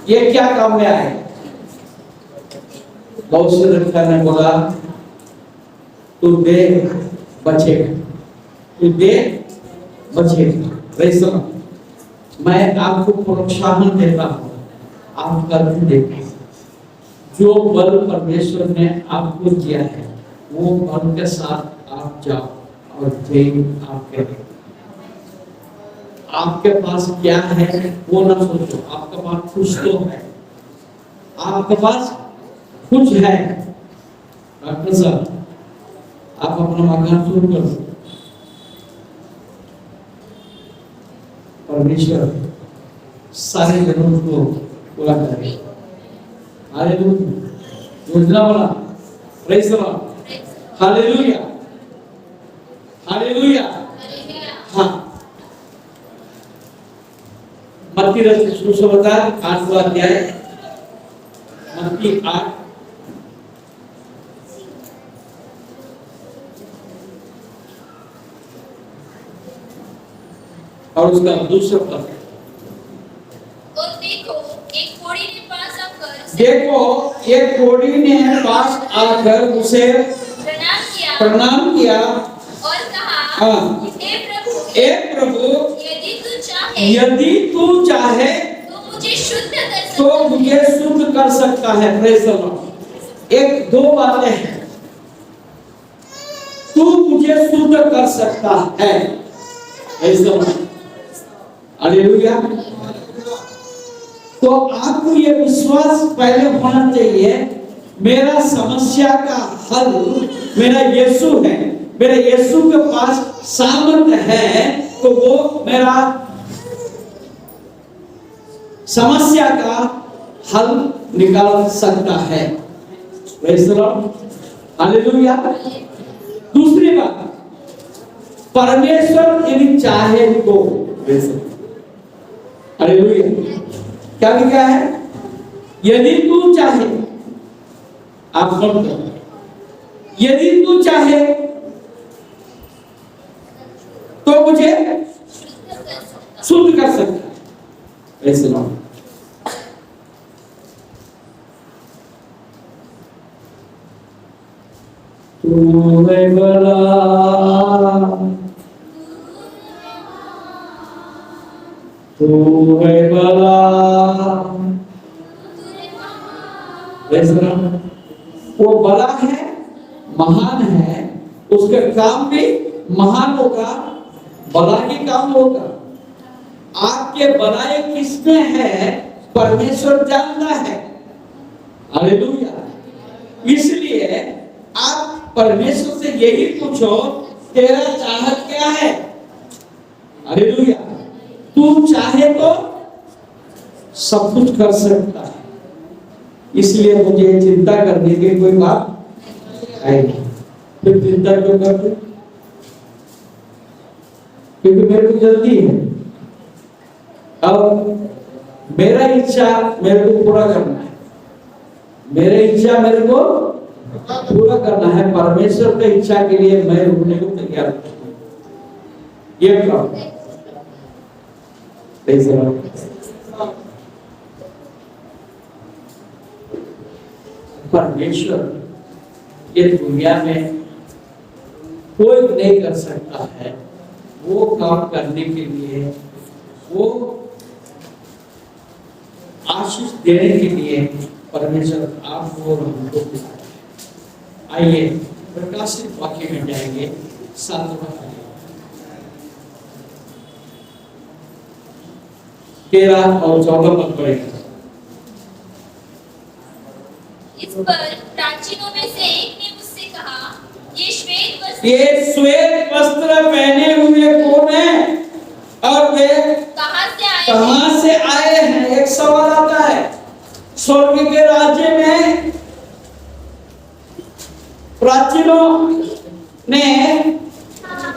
S1: ये क्या काम में आए? बहुत से ने बोला, तू दे बचेगा, तू दे बचेगा। Praise the Lord. मैं आपको प्रोत्साहन देता हूँ, आप करके देखिए। जो बल परमेश्वर ने आपको दिया है वो बल के साथ आप जाओ और जय आपके। आपके पास क्या है वो ना सोचो, आपके पास कुछ तो है, आपके पास कुछ है। डॉक्टर साहब आप अपना मकान शुरू कर दो, परमेश्वर सारे जरूरत को पूरा करे। हालेलुया। योजना बना। Praise the Lord. Hallelujah, hallelujah. हाँ, मत्ती रचित सुसमाचार 8वां अध्याय, मत्ती 8 और उसका दूसरा पद।
S4: और देखो एक कोढ़ी ने पास आकर
S1: देखो एक कोढ़ी ने पास आकर उसे प्रणाम किया
S4: और कहा,
S1: हाँ,
S4: हे
S1: हे प्रभु
S4: यदि तू चाहे
S1: तो
S4: मुझे शुद्ध कर
S1: सकता है। Praise the Lord. एक दो बातें हैं, तू मुझे शुद्ध कर सकता है। Praise the Lord. हालेलुया। तो आपको ये विश्वास पहले होना चाहिए, मेरा समस्या का हल मेरा यीशु है, मेरे यीशु के पास सामर्थ्य है, तो वो मेरा समस्या का हल निकाल सकता है। Praise the Lord. हालेलुया। दूसरी बात, परमेश्वर यदि चाहे तो, हालेलुया, क्या लिखा है? यदि तू चाहे, आप नोट करो, यदि तू चाहे तो मुझे शुद्ध कर सकता है। ऐसे ना तू है बड़ा, तू है बड़ा। वो बड़ा है, महान है, उसके काम भी महान होगा, बड़ा ही काम होगा। आपके बनाए किसमें है परमेश्वर जानता है। हालेलुया। इसलिए आप परमेश्वर से यही पूछो, तेरा चाहत क्या है। हालेलुया। तू चाहे तो सब कुछ कर सकता है, इसलिए मुझे चिंता करने की कोई बात आएगी। फिर चिंता क्यों करते? क्योंकि मेरे को जल्दी है और मेरा इच्छा मेरे को पूरा करना है, मेरे इच्छा मेरे को पूरा करना है। परमेश्वर की इच्छा के लिए मैं रुकने को तैयार हूं। ये करो। परमेश्वर ये दुनिया में कोई नहीं कर सकता है, वो काम करने के लिए, वो आशीष देने के लिए परमेश्वर आपको और हमको बुलाया है। आइए प्रकाशित वाक्य में जाएंगे, 7वां अध्याय 13 और 14 पद पढ़ेंगे।
S4: इस पर प्राचीनों में से एक ने मुझसे कहा, ये
S1: श्वेत वस्त्र पहने हुए कौन है और वे कहां से आए हैं? एक सवाल आता है। स्वर्ग के राज्य में प्राचीनों ने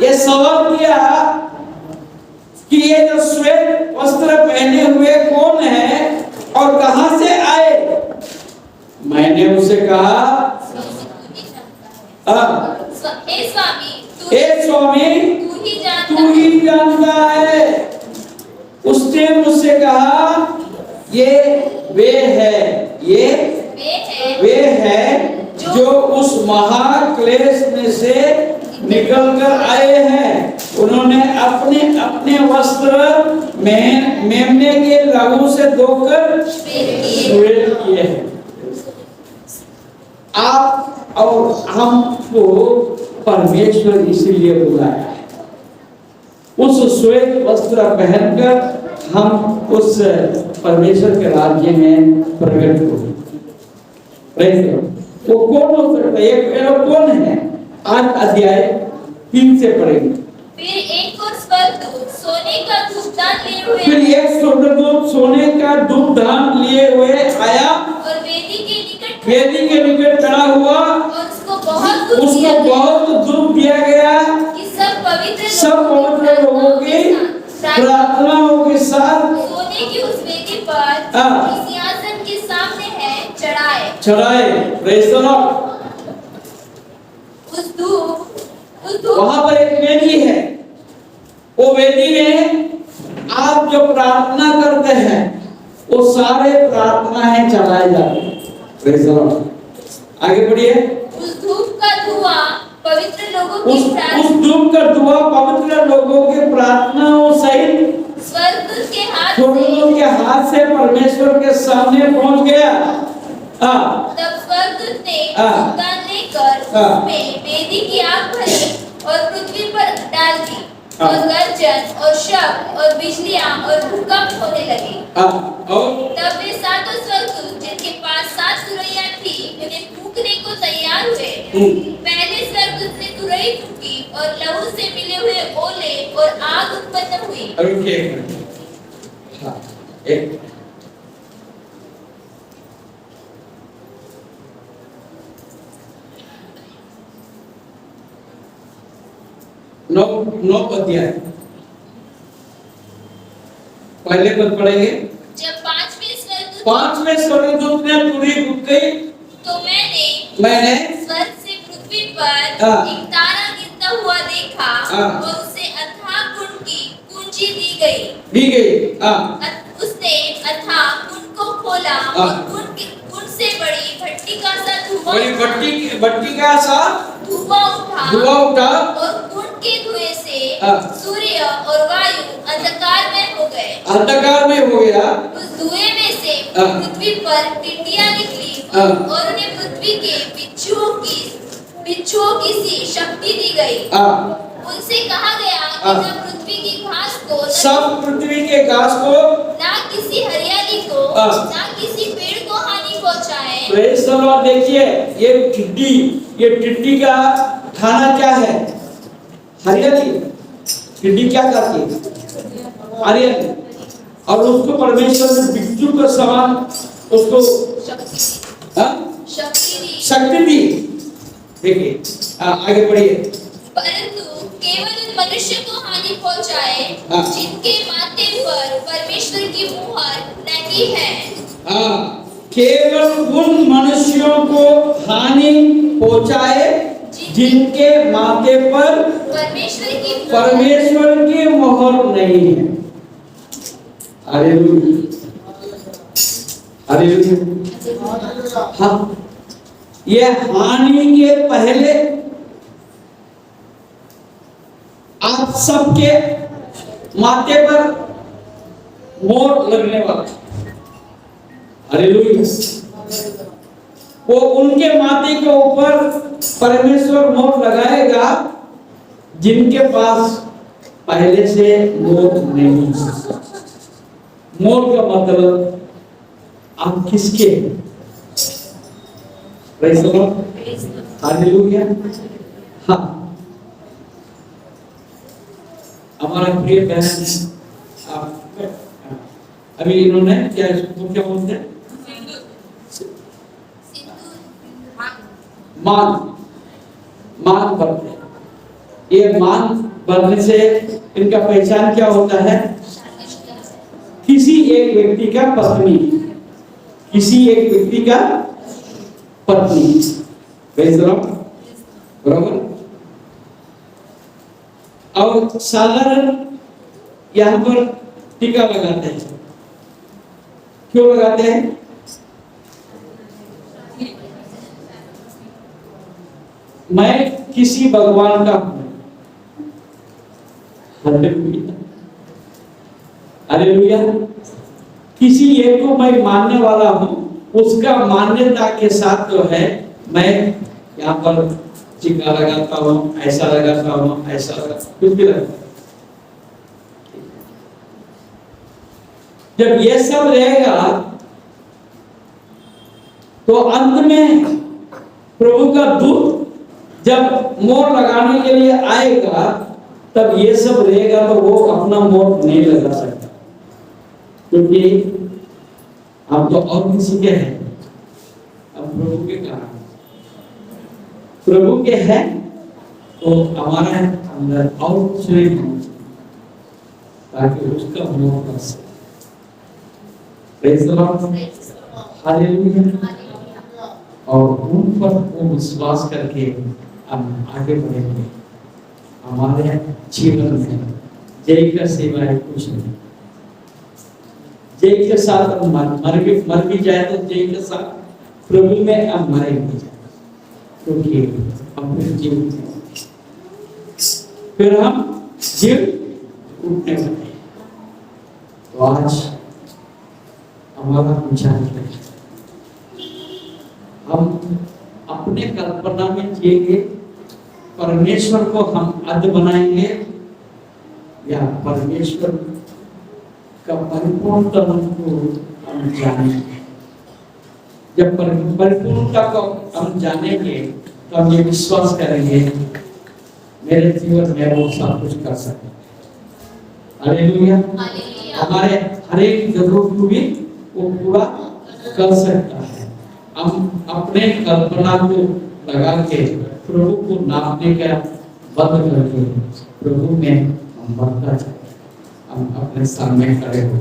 S1: ये सवाल किया कि ये जो श्वेत वस्त्र पहने हुए कौन है और कहां से आए? मैंने उसे कहा, हे स्वामी तू ही जानता है। उसने मुझसे कहा, ये वे है जो उस महाक्लेश में में से निकल कर आए हैं। उन्होंने अपने अपने वस्त्र मेमने के लहू से धोकर श्वेत किए हैं। आप और हमको परमेश्वर इसीलिए बुलाया है। उस श्वेत वस्त्र पहनकर हम उस परमेश्वर के राज्य में प्रकट होंगे। वो कौन हो सकता है? ये कौन है? 8 अध्याय 3 से पढ़ेंगे।
S4: फिर एक और स्वर्गदूत सोने का धूपदान लिए हुए
S1: फिर एक स्वर्गदूत सोने का धूपदान लिए हुए आया
S4: और वेदी के
S1: निकट खड़ा हुआ
S4: और उसको बहुत
S1: धूप दिया गया
S4: कि सब
S1: पवित्र लोगों की प्रार्थनाओं के साथ
S4: सोने की उस वेदी पर सिंहासन के सामने है
S1: चढ़ाए। Praise the Lord.
S4: उस धूप
S1: वहां पर एक वेदी है। वो वेदी में आप जो प्रार्थना करते हैं वो सारे प्रार्थनाएं चढ़ाई जाती हैं। Praise the Lord. आगे बढ़िए।
S4: उस धूप का धुआं पवित्र लोगों की
S1: प्रार्थनाओं सहित
S4: स्वर्गदूत
S1: के हाथ से परमेश्वर के सामने पहुंच गया।
S4: तब स्वर्गदूत ने धूपदान लेकर उसमें वेदी की आग भरी और पृथ्वी पर डाल दी और गर्जन और शब्द और बिजलियां और भूकंप होने लगे। तब वे 7 स्वर्गदूत जिनके पास 7 तुरैयां थी उन्हें फूंकने को तैयार हुए। पहले स्वर्गदूत ने तुरई फूंकी और लहू से मिले हुए ओले और आग उत्पन्न हुई।
S1: नौ अध्याय पहले पद पढ़ेंगे।
S4: जब
S1: 5वें स्वर्गदूत ने तुरही फूंकी
S4: तो मैंने स्वर्ग से पृथ्वी पर एक तारा गिरता हुआ देखा और उसे अथाह कुंड की कुंजी दी गई। उसने अथाह कुंड को खोला और कुंड से बड़ी भट्टी का सा धुआं उठा और कुंड के धुएं से सूर्य और वायु अंधकार में हो गया। उस धुएं में से पृथ्वी पर टिड्डियां निकली और उन्हें पृथ्वी के बिच्छुओं की सी शक्ति दी गई। उनसे कहा गया कि न पृथ्वी की घास को ना किसी हरियाली को ना किसी पेड़ को हानि पहुंचाए।
S1: Praise the Lord. देखिए ये टिड्डी का खाना क्या है? हरियाली। टिड्डी क्या करती है? हरियाली। और उसको परमेश्वर ने बिच्छू के समान उसको शक्ति दी। देखिए आगे बढ़िए।
S4: परंतु केवल उन मनुष्य को हानि पहुंचाए जिनके माथे पर परमेश्वर की मुहर लगी है।
S1: केवल उन मनुष्यों को हानि पहुंचाए जिनके माथे पर परमेश्वर की मोहर नहीं है। हाँ, ये हानि के पहले आप सबके माथे पर मोहर लगने वाला। हालेलुया। वो उनके माथे के ऊपर परमेश्वर मोहर लगाएगा जिनके पास पहले से मोहर नहीं। मोहर का मतलब आप किसके? Praise the Lord. हालेलुया। हाँ, हमारा प्रिय बहन अभी इन्होंने क्या इसको क्या बोलते हैं? मान भरते। ये मान भरने से इनका पहचान क्या होता है? किसी एक व्यक्ति का पत्नी, किसी एक व्यक्ति का पत्नी। बराबर। और साधारण यहाँ पर टीका लगाते हैं। क्यों लगाते हैं? मैं किसी भगवान का हूं। Hallelujah, hallelujah. किसी एक को मैं मानने वाला हूं, उसका मान्यता के साथ जो है मैं यहाँ पर टीका लगाता हूँ, ऐसा लगाता हूँ, ऐसा कुछ भी लगाता हूँ। जब ये सब रहेगा तो अंत में प्रभु का दूत जब मोर लगाने के लिए आएगा, तब ये सब रहेगा तो वो अपना मोर नहीं लगा सकता, क्योंकि हम तो और किसी के हैं, अब प्रभु के कहा, प्रभु के हैं तो हमारे अंदर और कुछ नहीं होना चाहिए ताकि उसका मोह कर सके। Praise the Lord, hallelujah. और उन पर वो विश्वास करके हम आगे बढ़ेंगे। हमारे जीवन में जय का सिवाय कुछ नहीं। जय के साथ हम मर भी जाए तो जय के साथ प्रभु में हम मरेंगे, क्योंकि अपने जीवन फिर हम जीव उठने वाले। तो आज हमारा विचार है, हम अपने कल्पना में जिएंगे, परमेश्वर को हम अध बनाएंगे, या परमेश्वर का परिपूर्णता को हम जानेंगे। जब परिपूर्णता को हम जानेंगे तो हम ये विश्वास करेंगे मेरे जीवन में वो सब कुछ कर सकते। हालेलुया। हमारे हर एक जरूरत को भी वो पूरा कर सकता है। हम अपने कल्पना को लगा के प्रभु को नापने का बंद करके प्रभु में हम बढ़ता जाए। हम अपने सामने खड़े हो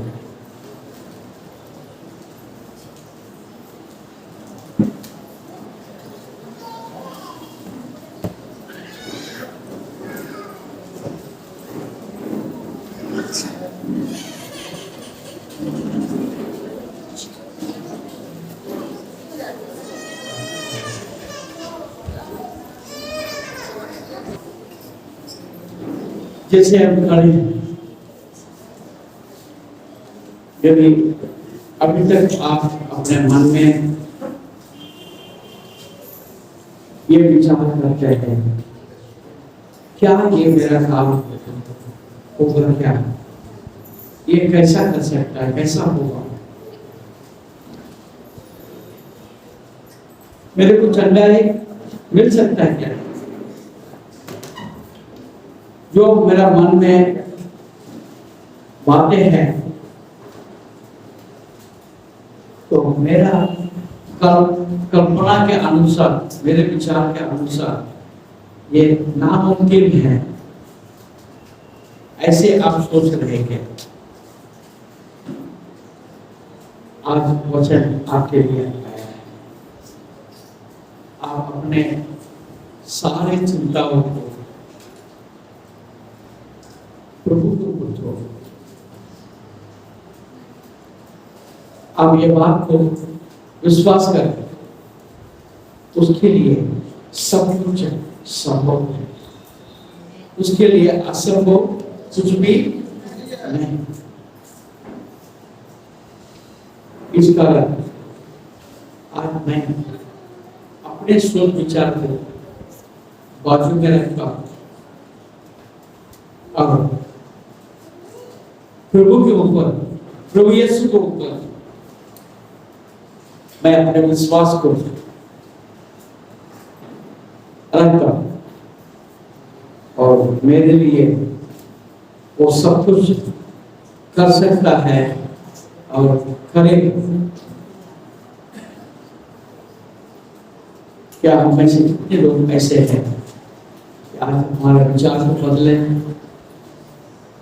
S1: जैसे हम खड़े हैं, यदि अभी तक आप अपने मन में ये विचार करते हैं क्या ये मेरा काम होगा, क्या ये कैसा कर सकता है, कैसा होगा, मेरे को चंदा मिल सकता है क्या, जो मेरा मन में बातें हैं तो मेरा कल्पना के अनुसार, मेरे विचार के अनुसार ये नामुमकिन है, ऐसे आप सोच रहे हैं। आज वचन आपके लिए आया है। आप अपने सारे चिंताओं को प्रभु को पूछो। आप ये बात को विश्वास करें, उसके लिए सब कुछ संभव है, उसके लिए असंभव कुछ भी नहीं। इस कारण आज मैं अपने सोच विचार को बाजू में रखता हूं और प्रभु के ऊपर, प्रभु यीशु के ऊपर मैं अपने विश्वास को रखता हूं और मेरे लिए वो सब कुछ कर सकता है और करेगा। क्या हम में से कितने लोग ऐसे हैं कि आज हमारे विचार को बदले,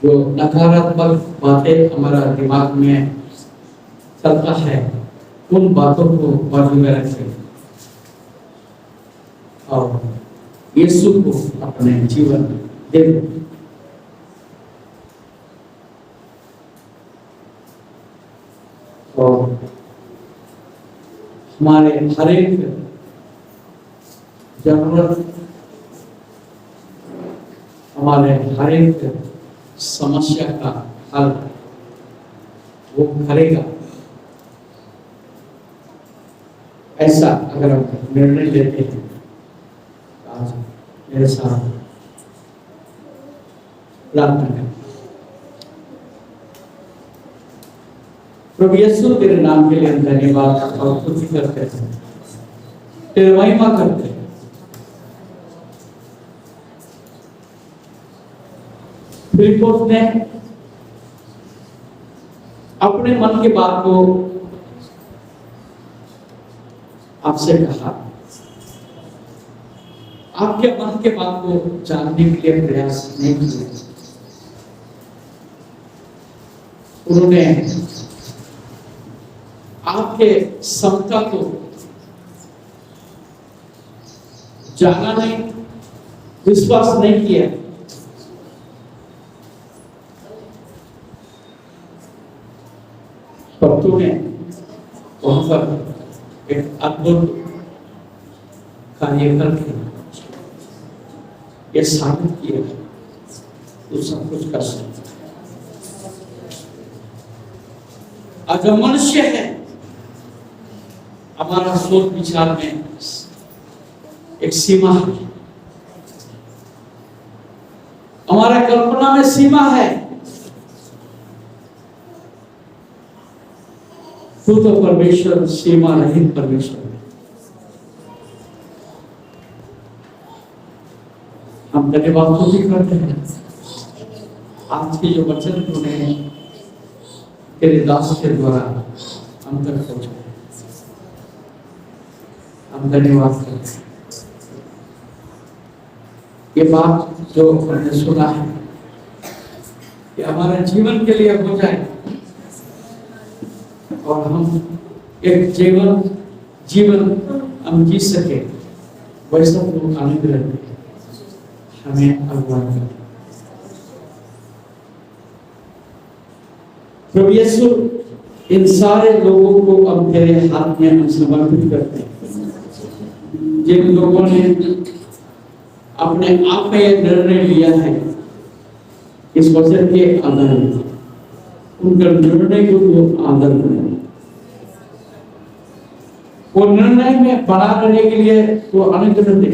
S1: जो नकारात्मक बातें हमारा दिमाग में चलता है उन बातों को बाजू में रखें और यीशु को अपने जीवन में दे दो। और हमारे हर एक जरूरत हमारे हर एक समस्या का हल वो करेगा। ऐसा अगर हम निर्णय लेते हैं, आज मेरे साथ प्रार्थना करें। प्रभु यीशु तेरे नाम के लिए धन्यवाद और स्तुति करते हैं, तेरी महिमा करते हैं। फिलिप्पुस ने अपने मन की बात को आपसे कहा, आपके मन के बात को जानने के लिए प्रयास नहीं किया। उन्होंने आपके क्षमता को जाना नहीं, विश्वास नहीं किया। भक्तों ने वहां पर एक अद्भुत कार्य करके ये साबित किया तो सब कुछ कर सकते। आज हम मनुष्य है, हमारा सोच विचार में एक सीमा है, हमारा कल्पना में सीमा है। तू तो परमेश्वर सीमा रहित परमेश्वर है। हम धन्यवाद करते हैं आज के जो वचन तूने तेरे दास के द्वारा हम तक पहुंचाए, हम धन्यवाद करते हैं। ये बात जो हमने सुना है कि हमारे जीवन के लिए हो जाए और हम एक जीवन हम जी सके, वैसा तो आनंद रहते हमें अगुवाई कर। प्रभु यीशु, इन सारे लोगों को हम तेरे हाथ में हम समर्पित करते हैं, जिन लोगों ने अपने आप में यह निर्णय लिया है इस वचन के आधार में, उनका निर्णय को वो आदर करें। वो निर्णय में बना रहने के लिए वो अनुग्रह दे,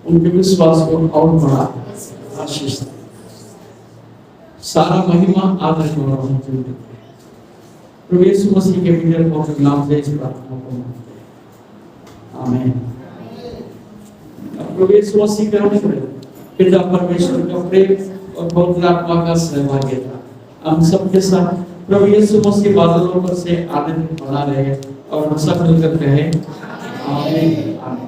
S1: उनके विश्वास को और बड़ा आशीष दे। सारा महिमा आदर को प्रभु यीशु मसीह के पवित्र पवित्र नाम से इस प्रार्थना को मांगते हैं, आमीन। प्रभु यीशु मसीह का पिता परमेश्वर का प्रेम और पवित्र आत्मा का सहभागिता हम सबके साथ प्रभु यीशु मसीह बादलों पर से आनंद बना रहे और हम सब मिलकर कहें आमीन, आमीन।